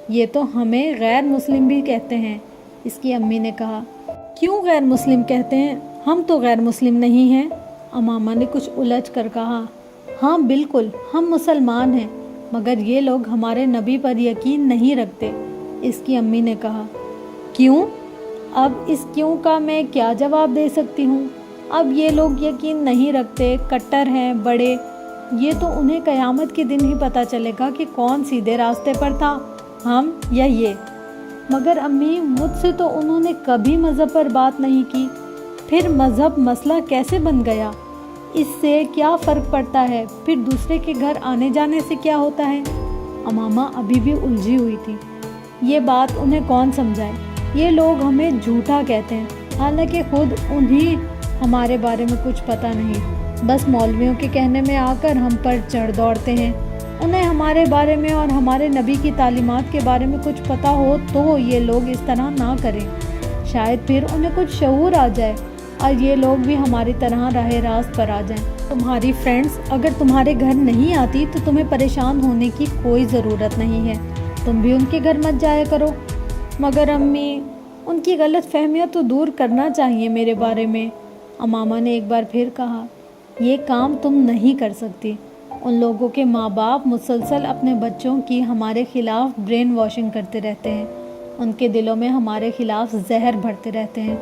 یہ تو ہمیں غیر مسلم بھی کہتے ہیں، اس کی امی نے کہا۔ کیوں غیر مسلم کہتے ہیں؟ ہم تو غیر مسلم نہیں ہیں، امامہ نے کچھ الجھ کر کہا۔ ہاں بالکل، ہم مسلمان ہیں، مگر یہ لوگ ہمارے نبی پر یقین نہیں رکھتے، اس کی امی نے کہا۔ کیوں؟ اب اس کیوں کا میں کیا جواب دے سکتی ہوں؟ اب یہ لوگ یقین نہیں رکھتے، کٹر ہیں بڑے، یہ تو انہیں قیامت کے دن ہی پتہ چلے گا کہ کون سیدھے راستے پر تھا، ہم یا یہ۔ مگر امی، مجھ سے تو انہوں نے کبھی مذہب پر بات نہیں کی، پھر مذہب مسئلہ کیسے بن گیا؟ اس سے کیا فرق پڑتا ہے؟ پھر دوسرے کے گھر آنے جانے سے کیا ہوتا ہے؟ امامہ ابھی بھی الجھی ہوئی تھی۔ یہ بات انہیں کون سمجھائے؟ یہ لوگ ہمیں جھوٹا کہتے ہیں، حالانکہ خود انہیں ہمارے بارے میں کچھ پتہ نہیں، بس مولویوں کے کہنے میں آ کر ہم پر چڑھ دوڑتے ہیں۔ انہیں ہمارے بارے میں اور ہمارے نبی کی تعلیمات کے بارے میں کچھ پتہ ہو تو یہ لوگ اس طرح نہ کریں، شاید پھر انہیں کچھ شعور آ جائے اور یہ لوگ بھی ہماری طرح راہ راست پر آ جائیں۔ تمہاری فرینڈز اگر تمہارے گھر نہیں آتی تو تمہیں پریشان ہونے کی کوئی ضرورت نہیں ہے، تم بھی ان کے گھر مت جایا کرو۔ مگر امی، ان کی غلط فہمیاں تو دور کرنا چاہیے میرے بارے میں، امامہ نے ایک بار پھر کہا۔ یہ کام تم نہیں کر سکتی۔ ان لوگوں کے ماں باپ مسلسل اپنے بچوں کی ہمارے خلاف برین واشنگ کرتے رہتے ہیں، ان کے دلوں میں ہمارے خلاف زہر بھرتے رہتے ہیں۔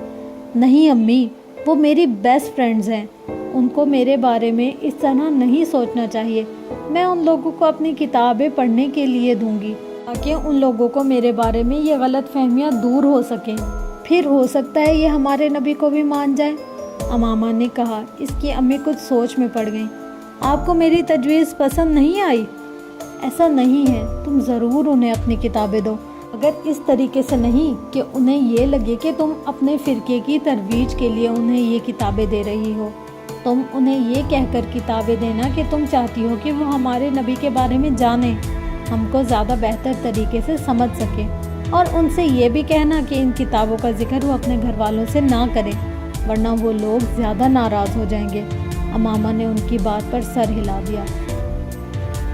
نہیں امی، وہ میری بیسٹ فرینڈز ہیں، ان کو میرے بارے میں اس طرح نہیں سوچنا چاہیے۔ میں ان لوگوں کو اپنی کتابیں پڑھنے کے لیے دوں گی تاکہ ان لوگوں کو میرے بارے میں یہ غلط فہمیاں دور ہو سکیں، پھر ہو سکتا ہے یہ ہمارے نبی کو بھی مان جائیں، امامہ نے کہا۔ اس کی امی کچھ سوچ میں پڑ گئیں۔ آپ کو میری تجویز پسند نہیں آئی؟ ایسا نہیں ہے، تم ضرور انہیں اپنی کتابیں دو، مگر اس طریقے سے نہیں کہ انہیں یہ لگے کہ تم اپنے فرقے کی ترویج کے لیے انہیں یہ کتابیں دے رہی ہو۔ تم انہیں یہ کہہ کر کتابیں دینا کہ تم چاہتی ہو کہ وہ ہمارے نبی کے بارے میں جانیں، ہم کو زیادہ بہتر طریقے سے سمجھ سکیں، اور ان سے یہ بھی کہنا کہ ان کتابوں کا ذکر وہ اپنے گھر والوں سے نہ کریں، ورنہ وہ لوگ زیادہ ناراض ہو جائیں گے۔ امامہ نے ان کی بات پر سر ہلا دیا۔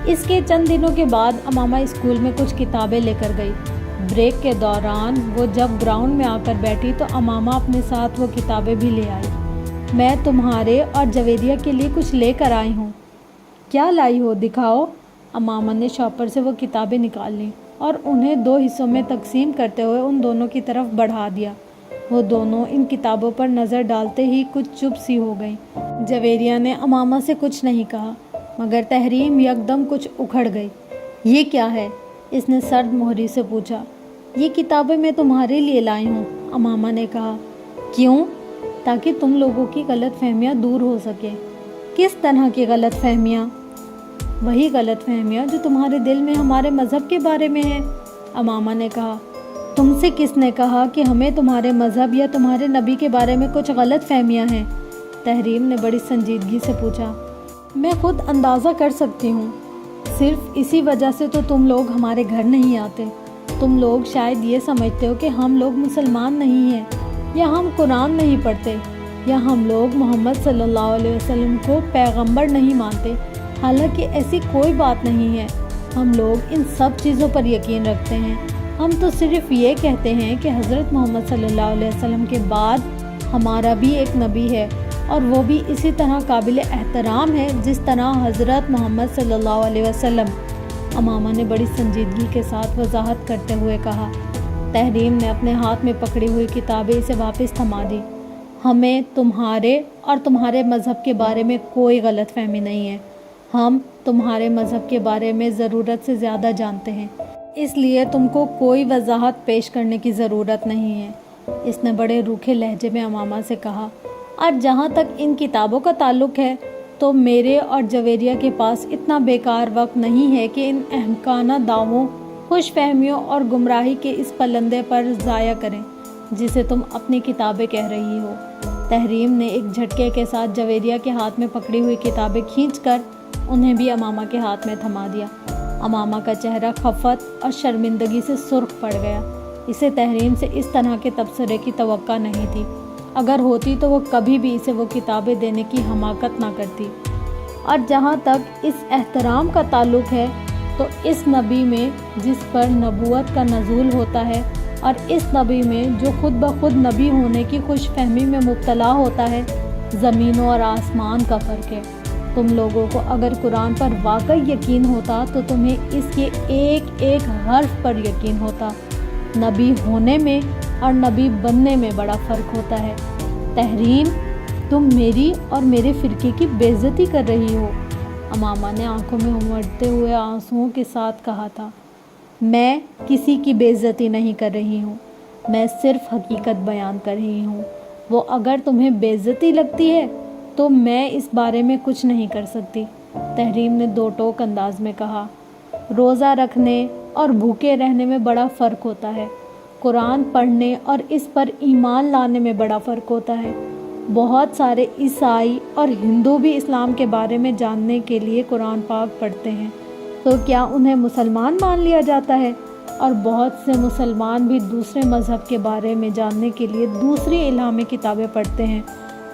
اس کے چند دنوں کے بعد امامہ اسکول میں کچھ کتابیں لے کر گئی۔ بریک کے دوران وہ جب گراؤنڈ میں آ کر بیٹھی تو امامہ اپنے ساتھ وہ کتابیں بھی لے آئی۔ میں تمہارے اور جویریہ کے لیے کچھ لے کر آئی ہوں۔ کیا لائی ہو، دکھاؤ۔ امامہ نے شاپر سے وہ کتابیں نکال لیں اور انہیں 2 حصوں میں تقسیم کرتے ہوئے ان دونوں کی طرف بڑھا دیا۔ وہ دونوں ان کتابوں پر نظر ڈالتے ہی کچھ چپ سی ہو گئیں۔ جویریہ نے امامہ سے کچھ نہیں کہا، مگر تحریم یکدم کچھ اکھڑ گئی۔ یہ کیا ہے؟ اس نے سرد مہری سے پوچھا۔ یہ کتابیں میں تمہارے لیے لائی ہوں، امامہ نے کہا۔ کیوں؟ تاکہ تم لوگوں کی غلط فہمیاں دور ہو سکے۔ کس طرح کی غلط فہمیاں؟ وہی غلط فہمیاں جو تمہارے دل میں ہمارے مذہب کے بارے میں ہیں، امامہ نے کہا۔ تم سے کس نے کہا کہ ہمیں تمہارے مذہب یا تمہارے نبی کے بارے میں کچھ غلط فہمیاں ہیں؟ تحریم نے بڑی سنجیدگی سے پوچھا۔ میں خود اندازہ کر سکتی ہوں، صرف اسی وجہ سے تو تم لوگ ہمارے گھر نہیں آتے۔ تم لوگ شاید یہ سمجھتے ہو کہ ہم لوگ مسلمان نہیں ہیں، یا ہم قرآن نہیں پڑھتے، یا ہم لوگ محمد صلی اللہ علیہ وسلم کو پیغمبر نہیں مانتے، حالانکہ ایسی کوئی بات نہیں ہے۔ ہم لوگ ان سب چیزوں پر یقین رکھتے ہیں۔ ہم تو صرف یہ کہتے ہیں کہ حضرت محمد صلی اللہ علیہ وسلم کے بعد ہمارا بھی ایک نبی ہے، اور وہ بھی اسی طرح قابل احترام ہے جس طرح حضرت محمد صلی اللہ علیہ وسلم، امامہ نے بڑی سنجیدگی کے ساتھ وضاحت کرتے ہوئے کہا۔ تحریم نے اپنے ہاتھ میں پکڑی ہوئی کتابیں اسے واپس تھما دی۔ ہمیں تمہارے اور تمہارے مذہب کے بارے میں کوئی غلط فہمی نہیں ہے۔ ہم تمہارے مذہب کے بارے میں ضرورت سے زیادہ جانتے ہیں، اس لیے تم کو کوئی وضاحت پیش کرنے کی ضرورت نہیں ہے، اس نے بڑے روکھے لہجے میں امامہ سے کہا۔ اور جہاں تک ان کتابوں کا تعلق ہے تو میرے اور جویریہ کے پاس اتنا بیکار وقت نہیں ہے کہ ان احمقانہ دعووں، خوش فہمیوں اور گمراہی کے اس پلندے پر ضائع کریں جسے تم اپنی کتابیں کہہ رہی ہو۔ تحریم نے ایک جھٹکے کے ساتھ جویریہ کے ہاتھ میں پکڑی ہوئی کتابیں کھینچ کر انہیں بھی امامہ کے ہاتھ میں تھما دیا۔ امامہ کا چہرہ خفت اور شرمندگی سے سرخ پڑ گیا۔ اسے تحریم سے اس طرح کے تبصرے کی توقع نہیں تھی، اگر ہوتی تو وہ کبھی بھی اسے وہ کتابیں دینے کی حماقت نہ کرتی۔ اور جہاں تک اس احترام کا تعلق ہے تو اس نبی میں جس پر نبوت کا نزول ہوتا ہے اور اس نبی میں جو خود بخود نبی ہونے کی خوش فہمی میں مبتلا ہوتا ہے، زمین اور آسمان کا فرق ہے۔ تم لوگوں کو اگر قرآن پر واقعی یقین ہوتا تو تمہیں اس کے ایک ایک حرف پر یقین ہوتا۔ نبی ہونے میں اور نبی بننے میں بڑا فرق ہوتا ہے۔ تحریم، تم میری اور میرے فرقے کی بے عزتی کر رہی ہو۔ امامہ نے آنکھوں میں امڑتے ہوئے آنسوؤں کے ساتھ کہا تھا، میں کسی کی بے عزتی نہیں کر رہی ہوں، میں صرف حقیقت بیان کر رہی ہوں۔ وہ اگر تمہیں بے عزتی لگتی ہے تو میں اس بارے میں کچھ نہیں کر سکتی۔ تحریم نے دو ٹوک انداز میں کہا، روزہ رکھنے اور بھوکے رہنے میں بڑا فرق ہوتا ہے، قرآن پڑھنے اور اس پر ایمان لانے میں بڑا فرق ہوتا ہے۔ بہت سارے عیسائی اور ہندو بھی اسلام کے بارے میں جاننے کے لیے قرآن پاک پڑھتے ہیں، تو کیا انہیں مسلمان مان لیا جاتا ہے؟ اور بہت سے مسلمان بھی دوسرے مذہب کے بارے میں جاننے کے لیے دوسری الہامی کتابیں پڑھتے ہیں،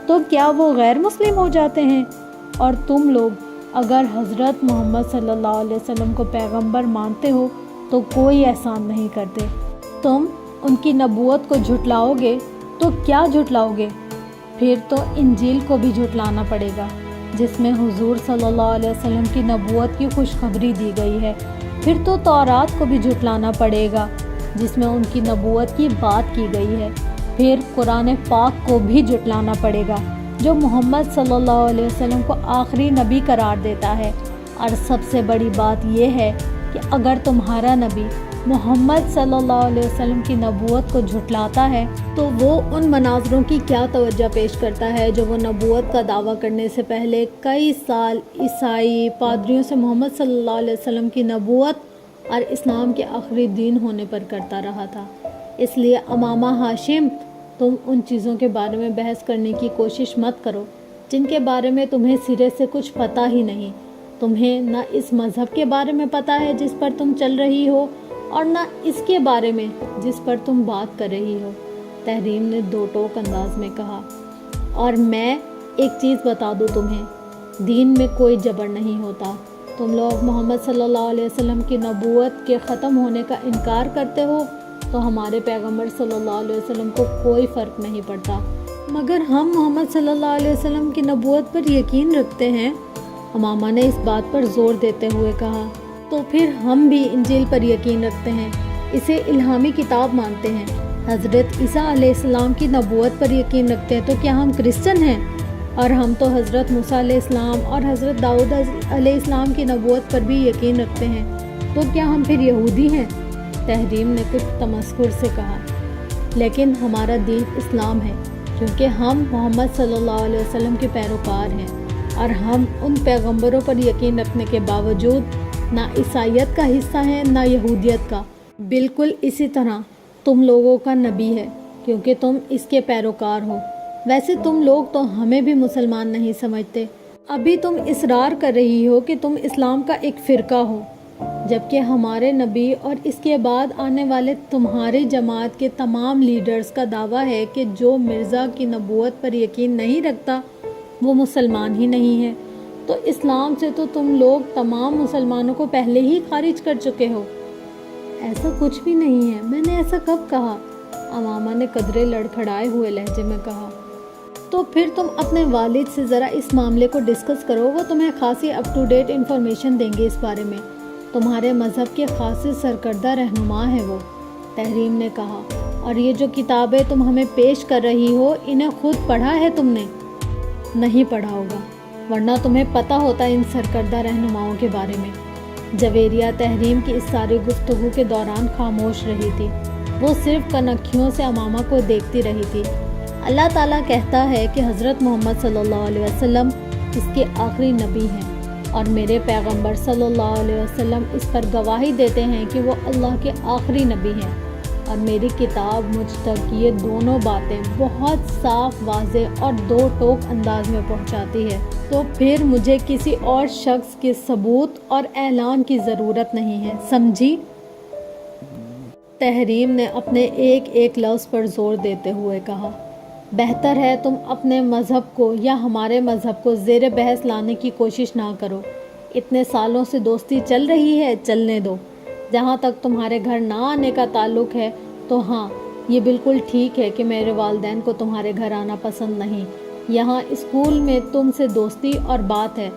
تو کیا وہ غیر مسلم ہو جاتے ہیں؟ اور تم لوگ اگر حضرت محمد صلی اللہ علیہ وسلم کو پیغمبر مانتے ہو تو کوئی احسان نہیں کرتے۔ تم ان کی نبوت کو جھٹلاؤ گے تو کیا جھٹلاؤ گے؟ پھر تو انجیل کو بھی جھٹلانا پڑے گا، جس میں حضور صلی اللہ علیہ وسلم کی نبوت کی خوشخبری دی گئی ہے۔ پھر تو تورات کو بھی جھٹلانا پڑے گا، جس میں ان کی نبوت کی بات کی گئی ہے۔ پھر قرآن پاک کو بھی جھٹلانا پڑے گا، جو محمد صلی اللہ علیہ وسلم کو آخری نبی قرار دیتا ہے۔ اور سب سے بڑی بات یہ ہے کہ اگر تمہارا نبی محمد صلی اللہ علیہ وسلم کی نبوت کو جھٹلاتا ہے تو وہ ان مناظروں کی کیا توجہ پیش کرتا ہے جو وہ نبوت کا دعویٰ کرنے سے پہلے کئی سال عیسائی پادریوں سے محمد صلی اللہ علیہ وسلم کی نبوت اور اسلام کے آخری دین ہونے پر کرتا رہا تھا۔ اس لیے امامہ ہاشم، تم ان چیزوں کے بارے میں بحث کرنے کی کوشش مت کرو جن کے بارے میں تمہیں سرے سے کچھ پتہ ہی نہیں۔ تمہیں نہ اس مذہب کے بارے میں پتہ ہے جس پر تم چل رہی ہو، اور نہ اس کے بارے میں جس پر تم بات کر رہی ہو، تحریم نے دو ٹوک انداز میں کہا۔ اور میں ایک چیز بتا دوں تمہیں، دین میں کوئی جبر نہیں ہوتا۔ تم لوگ محمد صلی اللہ علیہ وسلم کی نبوت کے ختم ہونے کا انکار کرتے ہو تو ہمارے پیغمبر صلی اللہ علیہ وسلم کو کوئی فرق نہیں پڑتا، مگر ہم محمد صلی اللہ علیہ وسلم کی نبوت پر یقین رکھتے ہیں۔ امامہ نے اس بات پر زور دیتے ہوئے کہا، تو پھر ہم بھی انجیل پر یقین رکھتے ہیں، اسے الہامی کتاب مانتے ہیں۔ حضرت عیسیٰ علیہ السلام کی نبوت پر یقین رکھتے ہیں، تو کیا ہم کرسچن ہیں؟ اور ہم تو حضرت موسیٰ علیہ السلام اور حضرت داؤد علیہ السلام کی نبوت پر بھی یقین رکھتے ہیں، تو کیا ہم پھر یہودی ہیں؟ تحریم نے کچھ تمسخر سے کہا، لیکن ہمارا دین اسلام ہے، کیونکہ ہم محمد صلی اللہ علیہ وسلم کے پیروکار ہیں، اور ہم ان پیغمبروں پر یقین رکھنے کے باوجود نہ عیسائیت کا حصہ ہیں نہ یہودیت کا۔ بالکل اسی طرح تم لوگوں کا نبی ہے، کیونکہ تم اس کے پیروکار ہو۔ ویسے تم لوگ تو ہمیں بھی مسلمان نہیں سمجھتے، ابھی تم اصرار کر رہی ہو کہ تم اسلام کا ایک فرقہ ہو، جبکہ ہمارے نبی اور اس کے بعد آنے والے تمہاری جماعت کے تمام لیڈرز کا دعویٰ ہے کہ جو مرزا کی نبوت پر یقین نہیں رکھتا وہ مسلمان ہی نہیں ہے۔ تو اسلام سے تو تم لوگ تمام مسلمانوں کو پہلے ہی خارج کر چکے ہو۔ ایسا کچھ بھی نہیں ہے، میں نے ایسا کب کہا؟ امامہ نے قدرے لڑکھڑائے ہوئے لہجے میں کہا۔ تو پھر تم اپنے والد سے ذرا اس معاملے کو ڈسکس کرو، وہ تمہیں خاصی اپ ٹو ڈیٹ انفارمیشن دیں گے اس بارے میں۔ تمہارے مذہب کے خاصے سرکردہ رہنما ہے وہ، تحریم نے کہا۔ اور یہ جو کتابیں تم ہمیں پیش کر رہی ہو، انہیں خود پڑھا ہے تم نے؟ نہیں پڑھا ہوگا، ورنہ تمہیں پتہ ہوتا ان سرکردہ رہنماؤں کے بارے میں۔ جویریہ تحریم کی اس ساری گفتگو کے دوران خاموش رہی تھی، وہ صرف کنکھیوں سے امامہ کو دیکھتی رہی تھی۔ اللہ تعالیٰ کہتا ہے کہ حضرت محمد صلی اللہ علیہ وسلم اس کے آخری نبی ہیں، اور میرے پیغمبر صلی اللہ علیہ وسلم اس پر گواہی دیتے ہیں کہ وہ اللہ کے آخری نبی ہیں، اور میری کتاب مجھ تک یہ دونوں باتیں بہت صاف، واضح اور دو ٹوک انداز میں پہنچاتی ہے۔ تو پھر مجھے کسی اور شخص کے ثبوت اور اعلان کی ضرورت نہیں ہے، سمجھی؟ تحریم نے اپنے ایک ایک لفظ پر زور دیتے ہوئے کہا، بہتر ہے تم اپنے مذہب کو یا ہمارے مذہب کو زیر بحث لانے کی کوشش نہ کرو۔ اتنے سالوں سے دوستی چل رہی ہے، چلنے دو۔ جہاں تک تمہارے گھر نہ آنے کا تعلق ہے تو ہاں، یہ بالکل ٹھیک ہے کہ میرے والدین کو تمہارے گھر آنا پسند نہیں۔ یہاں اسکول میں تم سے دوستی اور بات ہے،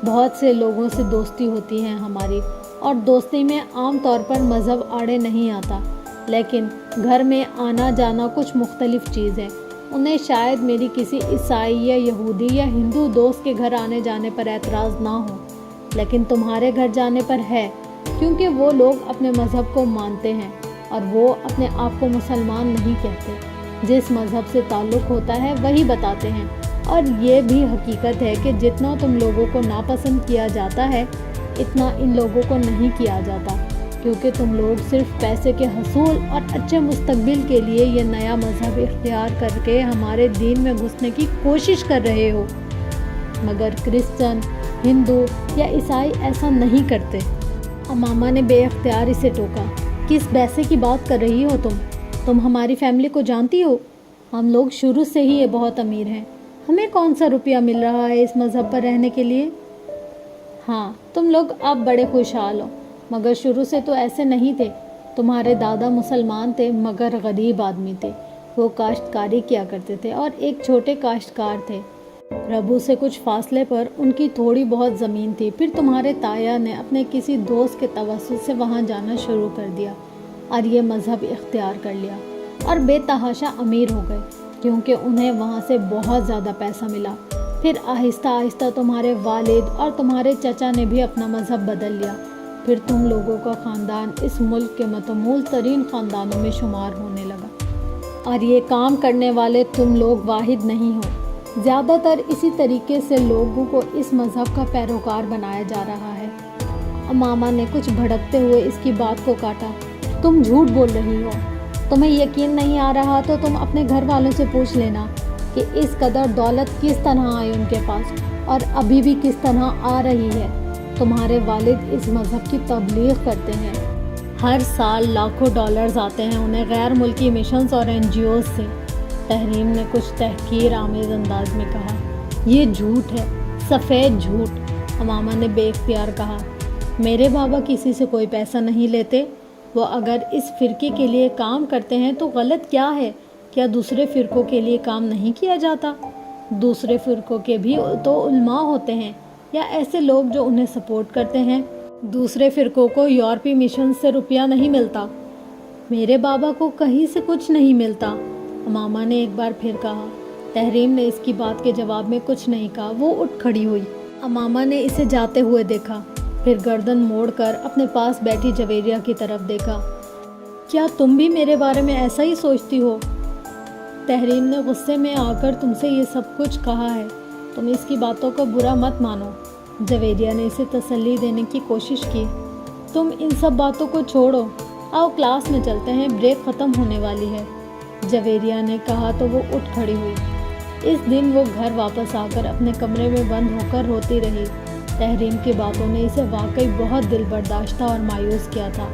بہت سے لوگوں سے دوستی ہوتی ہے ہماری، اور دوستی میں عام طور پر مذہب آڑے نہیں آتا، لیکن گھر میں آنا جانا کچھ مختلف چیز ہے. انہیں شاید میری کسی عیسائی یا یہودی یا ہندو دوست کے گھر آنے جانے پر اعتراض نہ ہو، لیکن تمہارے گھر جانے پر ہے، کیونکہ وہ لوگ اپنے مذہب کو مانتے ہیں اور وہ اپنے آپ کو مسلمان نہیں کہتے. جس مذہب سے تعلق ہوتا ہے وہی بتاتے ہیں. اور یہ بھی حقیقت ہے کہ جتنا تم لوگوں کو ناپسند کیا جاتا ہے اتنا ان لوگوں کو نہیں کیا جاتا، کیونکہ تم لوگ صرف پیسے کے حصول اور اچھے مستقبل کے لیے یہ نیا مذہب اختیار کر کے ہمارے دین میں گھسنے کی کوشش کر رہے ہو. مگر کرسچن، ہندو یا عیسائی ایسا نہیں کرتے. امامہ نے بے اختیار اسے ٹوکا. کس پیسے کی بات کر رہی ہو تم ہماری فیملی کو جانتی ہو؟ ہم لوگ شروع سے ہی بہت امیر ہیں. ہمیں کون سا روپیہ مل رہا ہے اس مذہب پر رہنے کے لیے؟ ہاں، تم لوگ اب بڑے خوشحال ہو، مگر شروع سے تو ایسے نہیں تھے. تمہارے دادا مسلمان تھے مگر غریب آدمی تھے. وہ کاشتکاری کیا کرتے تھے اور ایک چھوٹے کاشتکار تھے. ربو سے کچھ فاصلے پر ان کی تھوڑی بہت زمین تھی. پھر تمہارے تایا نے اپنے کسی دوست کے توسط سے وہاں جانا شروع کر دیا اور یہ مذہب اختیار کر لیا اور بے تحاشا امیر ہو گئے، کیونکہ انہیں وہاں سے بہت زیادہ پیسہ ملا. پھر آہستہ آہستہ تمہارے والد اور تمہارے چچا نے بھی اپنا مذہب بدل لیا. پھر تم لوگوں کا خاندان اس ملک کے متمول ترین خاندانوں میں شمار ہونے لگا. اور یہ کام کرنے والے تم لوگ واحد نہیں ہو. زیادہ تر اسی طریقے سے لوگوں کو اس مذہب کا پیروکار بنایا جا رہا ہے. امامہ نے کچھ بھڑکتے ہوئے اس کی بات کو کاٹا. تم جھوٹ بول رہی ہو. تمہیں یقین نہیں آ رہا تو تم اپنے گھر والوں سے پوچھ لینا کہ اس قدر دولت کس طرح آئی ان کے پاس اور ابھی بھی کس طرح آ رہی ہے. تمہارے والد اس مذہب کی تبلیغ کرتے ہیں. ہر سال لاکھوں ڈالرز آتے ہیں انہیں غیر ملکی مشنز اور NGOز سے. تحریم نے کچھ تحقیر آمیز انداز میں کہا. یہ جھوٹ ہے، سفید جھوٹ. امامہ نے بے اختیار کہا. میرے بابا کسی سے کوئی پیسہ نہیں لیتے. وہ اگر اس فرقے کے لیے کام کرتے ہیں تو غلط کیا ہے؟ کیا دوسرے فرقوں کے لیے کام نہیں کیا جاتا؟ دوسرے فرقوں کے بھی تو علماء ہوتے ہیں یا ایسے لوگ جو انہیں سپورٹ کرتے ہیں. دوسرے فرقوں کو یورپی مشن سے روپیہ نہیں ملتا. میرے بابا کو کہیں سے کچھ نہیں ملتا. امامہ نے ایک بار پھر کہا. تحریم نے اس کی بات کے جواب میں کچھ نہیں کہا. وہ اٹھ کھڑی ہوئی. امامہ نے اسے جاتے ہوئے دیکھا، پھر گردن موڑ کر اپنے پاس بیٹھی جویریہ کی طرف دیکھا. کیا تم بھی میرے بارے میں ایسا ہی سوچتی ہو؟ تحریم نے غصے میں آ کر تم سے یہ سب کچھ کہا ہے. تم اس کی باتوں کو برا مت مانو. جویریہ نے اسے تسلی دینے کی کوشش کی. تم ان سب باتوں کو چھوڑو. آؤ کلاس میں چلتے ہیں، بریک ختم ہونے والی ہے. جویریہ نے کہا تو وہ اٹھ کھڑی ہوئی. اس دن وہ گھر واپس آ کر اپنے کمرے میں بند ہو کر روتی رہی. تحریم کی باتوں نے اسے واقعی بہت دل برداشتہ اور مایوس کیا تھا.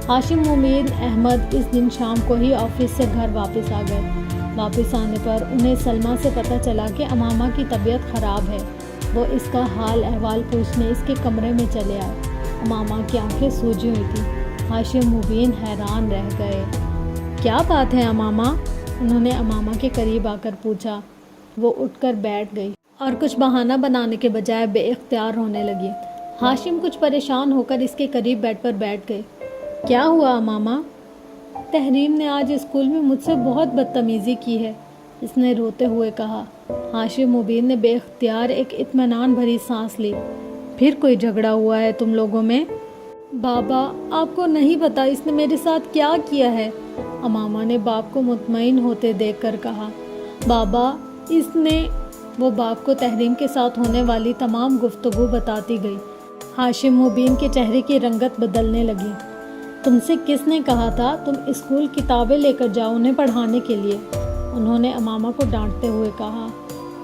ہاشم مبین احمد اس دن شام کو ہی آفس سے گھر واپس آ گئے. واپس آنے پر انہیں سلمیٰ سے پتہ چلا کہ امامہ کی طبیعت خراب ہے. وہ اس کا حال احوال پوچھنے اس کے کمرے میں چلے آئے. امامہ کی آنکھیں سوجی ہوئی تھیں. ہاشم مبین حیران رہ گئے. کیا بات ہے امامہ؟ انہوں نے امامہ کے قریب آ کر پوچھا. وہ اٹھ کر بیٹھ گئی اور کچھ بہانہ بنانے کے بجائے بے اختیار ہونے لگی. ہاشم کچھ پریشان ہو کر اس کے قریب بیٹھ گئے. کیا ہوا امامہ؟ تحریم نے آج اسکول میں مجھ سے بہت بدتمیزی کی ہے، اس نے روتے ہوئے کہا. ہاشم مبین نے بے اختیار ایک اطمینان بھری سانس لی. پھر کوئی جھگڑا ہوا ہے تم لوگوں میں؟ بابا، آپ کو نہیں پتا اس نے میرے ساتھ کیا کیا ہے، امامہ نے باپ کو مطمئن ہوتے دیکھ کر کہا. بابا، اس نے... وہ باپ کو تحریم کے ساتھ ہونے والی تمام گفتگو بتاتی گئی. ہاشم مبین کے چہرے کی رنگت بدلنے لگی. تم سے کس نے کہا تھا تم اسکول کتابیں لے کر جاؤ انہیں پڑھانے کے لیے؟ انہوں نے امامہ کو ڈانٹتے ہوئے کہا.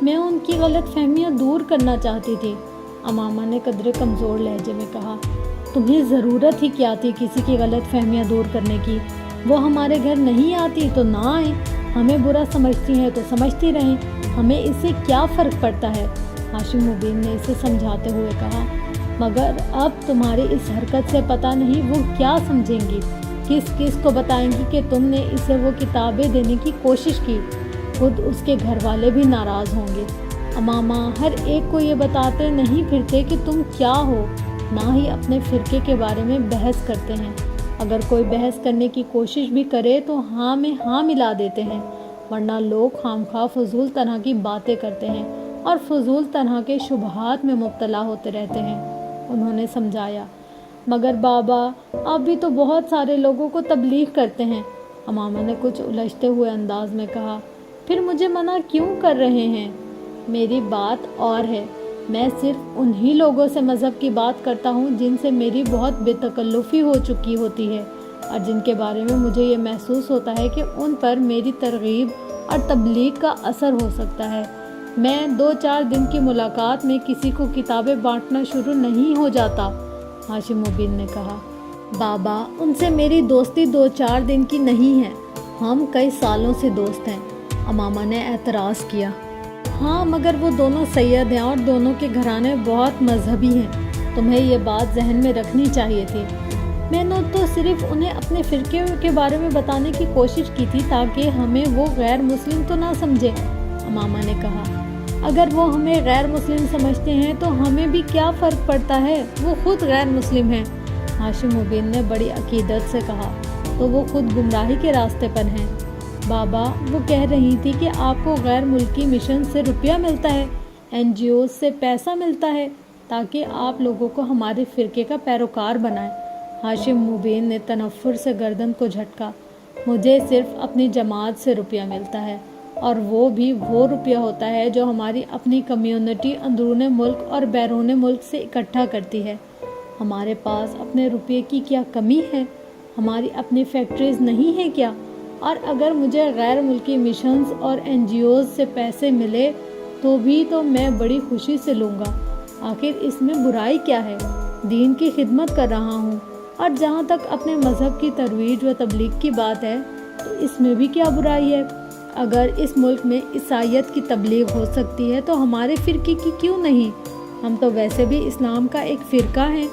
میں ان کی غلط فہمیاں دور کرنا چاہتی تھی، امامہ نے قدرے کمزور لہجے میں کہا. تمہیں ضرورت ہی کیا تھی کسی کی غلط فہمیاں دور کرنے کی؟ وہ ہمارے گھر نہیں آتی تو نہ آئیں، ہمیں برا سمجھتی ہیں تو سمجھتی رہیں، ہمیں اس سے کیا فرق پڑتا ہے؟ ہاشم مبین نے اسے سمجھاتے ہوئے کہا. مگر اب تمہاری اس حرکت سے پتہ نہیں وہ کیا سمجھیں گی. کس کو بتائیں گی کہ تم نے اسے وہ کتابیں دینے کی کوشش کی؟ خود اس کے گھر والے بھی ناراض ہوں گے. امامہ ہر ایک کو یہ بتاتے نہیں پھرتے کہ تم کیا ہو، نہ ہی اپنے فرقے کے بارے میں بحث کرتے ہیں. اگر کوئی بحث کرنے کی کوشش بھی کرے تو ہاں میں ہاں ملا دیتے ہیں، ورنہ لوگ خامخواہ فضول طرح کی باتیں کرتے ہیں اور فضول طرح کے شبہات میں مبتلا ہوتے رہتے ہیں۔ انہوں نے سمجھایا، مگر بابا آپ بھی تو بہت سارے لوگوں کو تبلیغ کرتے ہیں۔ امامہ نے کچھ الجھتے ہوئے انداز میں کہا، پھر مجھے منع کیوں کر رہے ہیں؟ میری بات اور ہے، میں صرف انہی لوگوں سے مذہب کی بات کرتا ہوں جن سے میری بہت بے تکلفی ہو چکی ہوتی ہے اور جن کے بارے میں مجھے یہ محسوس ہوتا ہے کہ ان پر میری ترغیب اور تبلیغ کا اثر ہو سکتا ہے۔ میں 2-4 دن کی ملاقات میں کسی کو کتابیں بانٹنا شروع نہیں ہو جاتا۔ ہاشم مبین نے کہا، بابا ان سے میری دوستی 2-4 دن کی نہیں ہے، ہم کئی سالوں سے دوست ہیں۔ امامہ نے اعتراض کیا، ہاں مگر وہ دونوں سید ہیں اور دونوں کے گھرانے بہت مذہبی ہیں، تمہیں یہ بات ذہن میں رکھنی چاہیے تھی۔ میں نے تو صرف انہیں اپنے فرقے کے بارے میں بتانے کی کوشش کی تھی تاکہ ہمیں وہ غیر مسلم تو نہ سمجھے۔ امامہ نے کہا، اگر وہ ہمیں غیر مسلم سمجھتے ہیں تو ہمیں بھی کیا فرق پڑتا ہے، وہ خود غیر مسلم ہیں۔ ہاشم مبین نے بڑی عقیدت سے کہا، تو وہ خود گمراہی کے راستے پر ہیں۔ بابا وہ کہہ رہی تھی کہ آپ کو غیر ملکی مشن سے روپیہ ملتا ہے، NGOs سے پیسہ ملتا ہے تاکہ آپ لوگوں کو ہمارے فرقے کا پیروکار بنائیں۔ ہاشم مبین نے تنفر سے گردن کو جھٹکا، مجھے صرف اپنی جماعت سے روپیہ ملتا ہے، اور وہ بھی وہ روپیہ ہوتا ہے جو ہماری اپنی کمیونٹی اندرون ملک اور بیرون ملک سے اکٹھا کرتی ہے۔ ہمارے پاس اپنے روپیے کی کیا کمی ہے؟ ہماری اپنی فیکٹریز نہیں ہیں کیا؟ اور اگر مجھے غیر ملکی مشنز اور NGOs سے پیسے ملے تو بھی تو میں بڑی خوشی سے لوں گا۔ آخر اس میں برائی کیا ہے؟ دین کی خدمت کر رہا ہوں، اور جہاں تک اپنے مذہب کی ترویج و تبلیغ کی بات ہے تو اس میں بھی کیا برائی ہے؟ اگر اس ملک میں عیسائیت کی تبلیغ ہو سکتی ہے تو ہمارے فرقے کی کیوں نہیں؟ ہم تو ویسے بھی اسلام کا ایک فرقہ ہیں،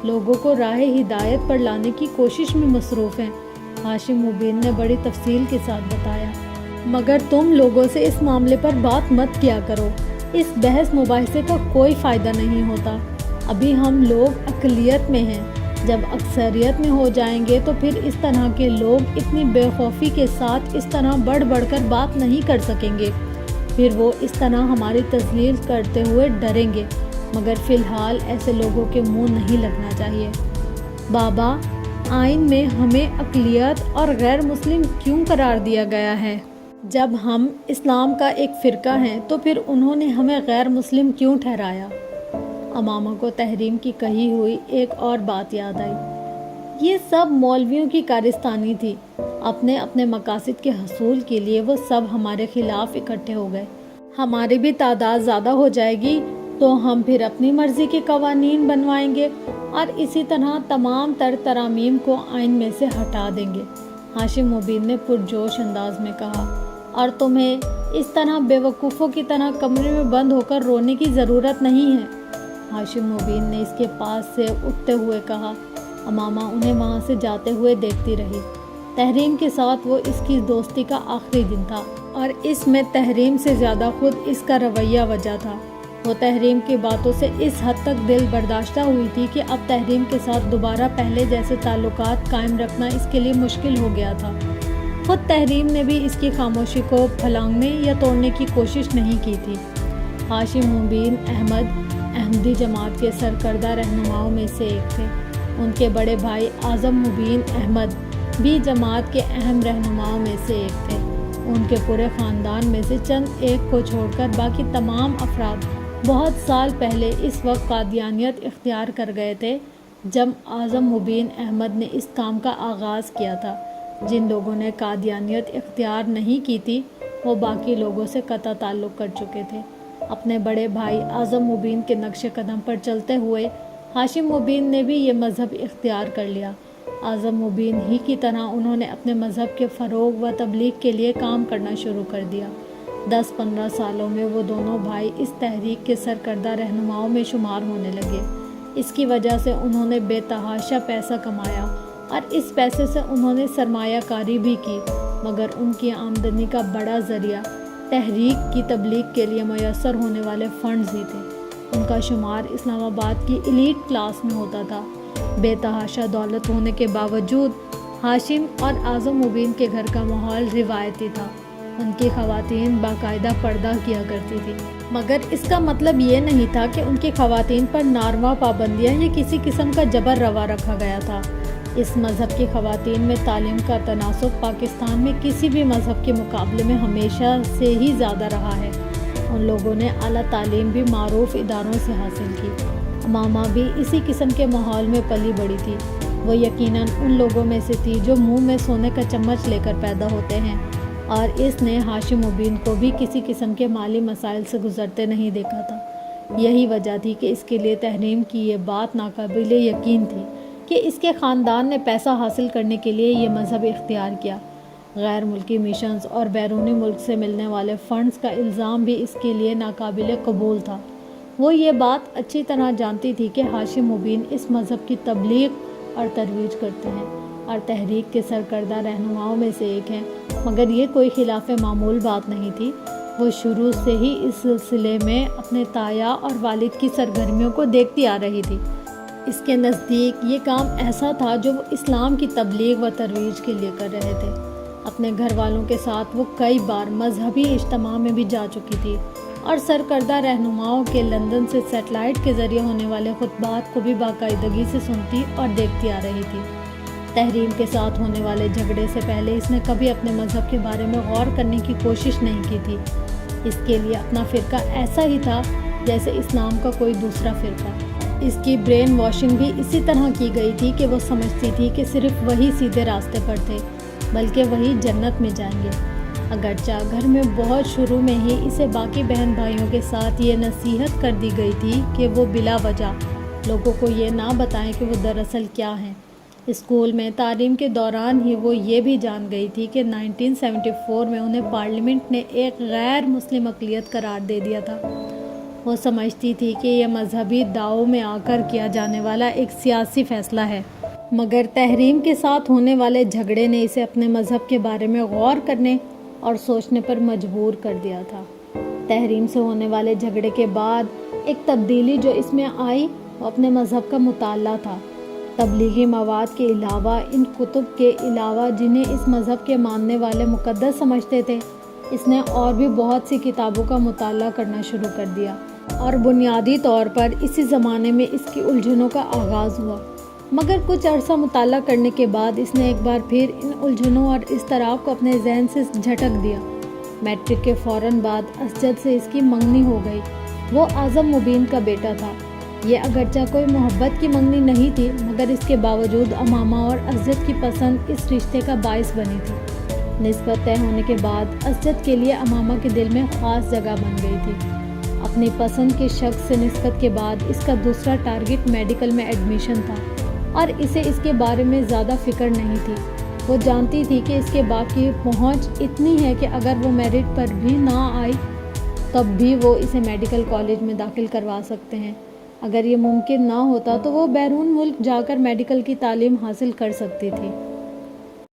لوگوں کو راہ ہدایت پر لانے کی کوشش میں مصروف ہیں۔ ہاشم مبین نے بڑی تفصیل کے ساتھ بتایا، مگر تم لوگوں سے اس معاملے پر بات مت کیا کرو، اس بحث مباحثے کا کوئی فائدہ نہیں ہوتا۔ ابھی ہم لوگ اقلیت میں ہیں، جب اکثریت میں ہو جائیں گے تو پھر اس طرح کے لوگ اتنی بے خوفی کے ساتھ اس طرح بڑھ بڑھ کر بات نہیں کر سکیں گے، پھر وہ اس طرح ہماری تذلیل کرتے ہوئے ڈریں گے، مگر فی الحال ایسے لوگوں کے منہ نہیں لگنا چاہیے۔ بابا آئین میں ہمیں اقلیت اور غیر مسلم کیوں قرار دیا گیا ہے؟ جب ہم اسلام کا ایک فرقہ ہیں تو پھر انہوں نے ہمیں غیر مسلم کیوں ٹھہرایا؟ امامہ کو تحریم کی کہی ہوئی ایک اور بات یاد آئی، یہ سب مولویوں کی کارستانی تھی، اپنے اپنے مقاصد کے حصول کے لیے وہ سب ہمارے خلاف اکٹھے ہو گئے، ہماری بھی تعداد زیادہ ہو جائے گی تو ہم پھر اپنی مرضی کے قوانین بنوائیں گے اور اسی طرح تمام ترامیم کو آئین میں سے ہٹا دیں گے۔ ہاشم مبین نے پرجوش انداز میں کہا، اور تمہیں اس طرح بے وقوفوں کی طرح کمرے میں بند ہو کر رونے کی ضرورت نہیں ہے۔ ہاشم مبین نے اس کے پاس سے اٹھتے ہوئے کہا۔ امامہ انہیں وہاں سے جاتے ہوئے دیکھتی رہی۔ تحریم کے ساتھ وہ اس کی دوستی کا آخری دن تھا، اور اس میں تحریم سے زیادہ خود اس کا رویہ وجہ تھا۔ وہ تحریم کی باتوں سے اس حد تک دل برداشتہ ہوئی تھی کہ اب تحریم کے ساتھ دوبارہ پہلے جیسے تعلقات قائم رکھنا اس کے لیے مشکل ہو گیا تھا۔ خود تحریم نے بھی اس کی خاموشی کو پھلانگنے یا توڑنے کی کوشش نہیں کی تھی۔ ہاشم مبین احمد احمدی جماعت کے سرکردہ رہنماؤں میں سے ایک تھے۔ ان کے بڑے بھائی اعظم مبین احمد بھی جماعت کے اہم رہنماؤں میں سے ایک تھے۔ ان کے پورے خاندان میں سے چند ایک کو چھوڑ کر باقی تمام افراد بہت سال پہلے اس وقت قادیانیت اختیار کر گئے تھے جب اعظم مبین احمد نے اس کام کا آغاز کیا تھا۔ جن لوگوں نے قادیانیت اختیار نہیں کی تھی وہ باقی لوگوں سے قطع تعلق کر چکے تھے۔ اپنے بڑے بھائی اعظم مبین کے نقش قدم پر چلتے ہوئے ہاشم مبین نے بھی یہ مذہب اختیار کر لیا۔ اعظم مبین ہی کی طرح انہوں نے اپنے مذہب کے فروغ و تبلیغ کے لیے کام کرنا شروع کر دیا۔ 10-15 سالوں میں وہ دونوں بھائی اس تحریک کے سرکردہ رہنماؤں میں شمار ہونے لگے۔ اس کی وجہ سے انہوں نے بے تحاشا پیسہ کمایا اور اس پیسے سے انہوں نے سرمایہ کاری بھی کی، مگر ان کی آمدنی کا بڑا ذریعہ تحریک کی تبلیغ کے لیے میسر ہونے والے فنڈز ہی تھے۔ ان کا شمار اسلام آباد کی ایلیٹ کلاس میں ہوتا تھا۔ بے تحاشا دولت ہونے کے باوجود ہاشم اور اعظم مبین کے گھر کا ماحول روایتی تھا۔ ان کی خواتین باقاعدہ پردہ کیا کرتی تھی، مگر اس کا مطلب یہ نہیں تھا کہ ان کی خواتین پر ناروا پابندیاں یا کسی قسم کا جبر روا رکھا گیا تھا۔ اس مذہب کی خواتین میں تعلیم کا تناسب پاکستان میں کسی بھی مذہب کے مقابلے میں ہمیشہ سے ہی زیادہ رہا ہے۔ ان لوگوں نے اعلیٰ تعلیم بھی معروف اداروں سے حاصل کی۔ امامہ بھی اسی قسم کے ماحول میں پلی بڑھی تھی۔ وہ یقیناً ان لوگوں میں سے تھی جو منہ میں سونے کا چمچ لے کر پیدا ہوتے ہیں، اور اس نے ہاشم مبین کو بھی کسی قسم کے مالی مسائل سے گزرتے نہیں دیکھا تھا۔ یہی وجہ تھی کہ اس کے لیے تحریم کی یہ بات ناقابل یقین تھی کہ اس کے خاندان نے پیسہ حاصل کرنے کے لیے یہ مذہب اختیار کیا۔ غیر ملکی مشنز اور بیرونی ملک سے ملنے والے فنڈز کا الزام بھی اس کے لیے ناقابل قبول تھا۔ وہ یہ بات اچھی طرح جانتی تھی کہ ہاشم مبین اس مذہب کی تبلیغ اور ترویج کرتے ہیں اور تحریک کے سرکردہ رہنماؤں میں سے ایک ہیں، مگر یہ کوئی خلاف معمول بات نہیں تھی۔ وہ شروع سے ہی اس سلسلے میں اپنے تایا اور والد کی سرگرمیوں کو دیکھتی آ رہی تھی۔ اس کے نزدیک یہ کام ایسا تھا جو وہ اسلام کی تبلیغ و ترویج کے لیے کر رہے تھے۔ اپنے گھر والوں کے ساتھ وہ کئی بار مذہبی اجتماع میں بھی جا چکی تھی اور سرکردہ رہنماؤں کے لندن سے سیٹلائٹ کے ذریعے ہونے والے خطبات کو بھی باقاعدگی سے سنتی اور دیکھتی آ رہی تھی۔ تحریم کے ساتھ ہونے والے جھگڑے سے پہلے اس نے کبھی اپنے مذہب کے بارے میں غور کرنے کی کوشش نہیں کی تھی۔ اس کے لیے اپنا فرقہ ایسا ہی تھا جیسے اسلام کا کوئی دوسرا فرقہ۔ اس کی برین واشنگ بھی اسی طرح کی گئی تھی کہ وہ سمجھتی تھی کہ صرف وہی سیدھے راستے پر تھے، بلکہ وہی جنت میں جائیں گے۔ اگرچہ گھر میں بہت شروع میں ہی اسے باقی بہن بھائیوں کے ساتھ یہ نصیحت کر دی گئی تھی کہ وہ بلا وجہ لوگوں کو یہ نہ بتائیں کہ وہ دراصل کیا ہیں۔ اسکول میں تعلیم کے دوران ہی وہ یہ بھی جان گئی تھی کہ 1974 میں انہیں پارلیمنٹ نے ایک غیر مسلم اقلیت قرار دے دیا تھا۔ وہ سمجھتی تھی کہ یہ مذہبی داؤ میں آ کر کیا جانے والا ایک سیاسی فیصلہ ہے، مگر تحریم کے ساتھ ہونے والے جھگڑے نے اسے اپنے مذہب کے بارے میں غور کرنے اور سوچنے پر مجبور کر دیا تھا۔ تحریم سے ہونے والے جھگڑے کے بعد ایک تبدیلی جو اس میں آئی وہ اپنے مذہب کا مطالعہ تھا۔ تبلیغی مواد کے علاوہ، ان کتب کے علاوہ جنہیں اس مذہب کے ماننے والے مقدس سمجھتے تھے، اس نے اور بھی بہت سی کتابوں کا مطالعہ کرنا شروع کر دیا، اور بنیادی طور پر اسی زمانے میں اس کی الجھنوں کا آغاز ہوا۔ مگر کچھ عرصہ مطالعہ کرنے کے بعد اس نے ایک بار پھر ان الجھنوں اور اضطراب کو اپنے ذہن سے جھٹک دیا۔ میٹرک کے فوراً بعد اسجد سے اس کی منگنی ہو گئی۔ وہ اعظم مبین کا بیٹا تھا۔ یہ اگرچہ کوئی محبت کی منگنی نہیں تھی، مگر اس کے باوجود امامہ اور اسجد کی پسند اس رشتے کا باعث بنی تھی۔ نسبت طے ہونے کے بعد اسجد کے لیے امامہ کے دل میں خاص جگہ بن گئی تھی۔ اپنی پسند کے شخص سے نسبت کے بعد اس کا دوسرا ٹارگٹ میڈیکل میں ایڈمیشن تھا، اور اسے اس کے بارے میں زیادہ فکر نہیں تھی۔ وہ جانتی تھی کہ اس کے باقی پہنچ اتنی ہے کہ اگر وہ میرٹ پر بھی نہ آئی تب بھی وہ اسے میڈیکل کالج میں داخل کروا سکتے ہیں۔ اگر یہ ممکن نہ ہوتا تو وہ بیرون ملک جا کر میڈیکل کی تعلیم حاصل کر سکتی تھی۔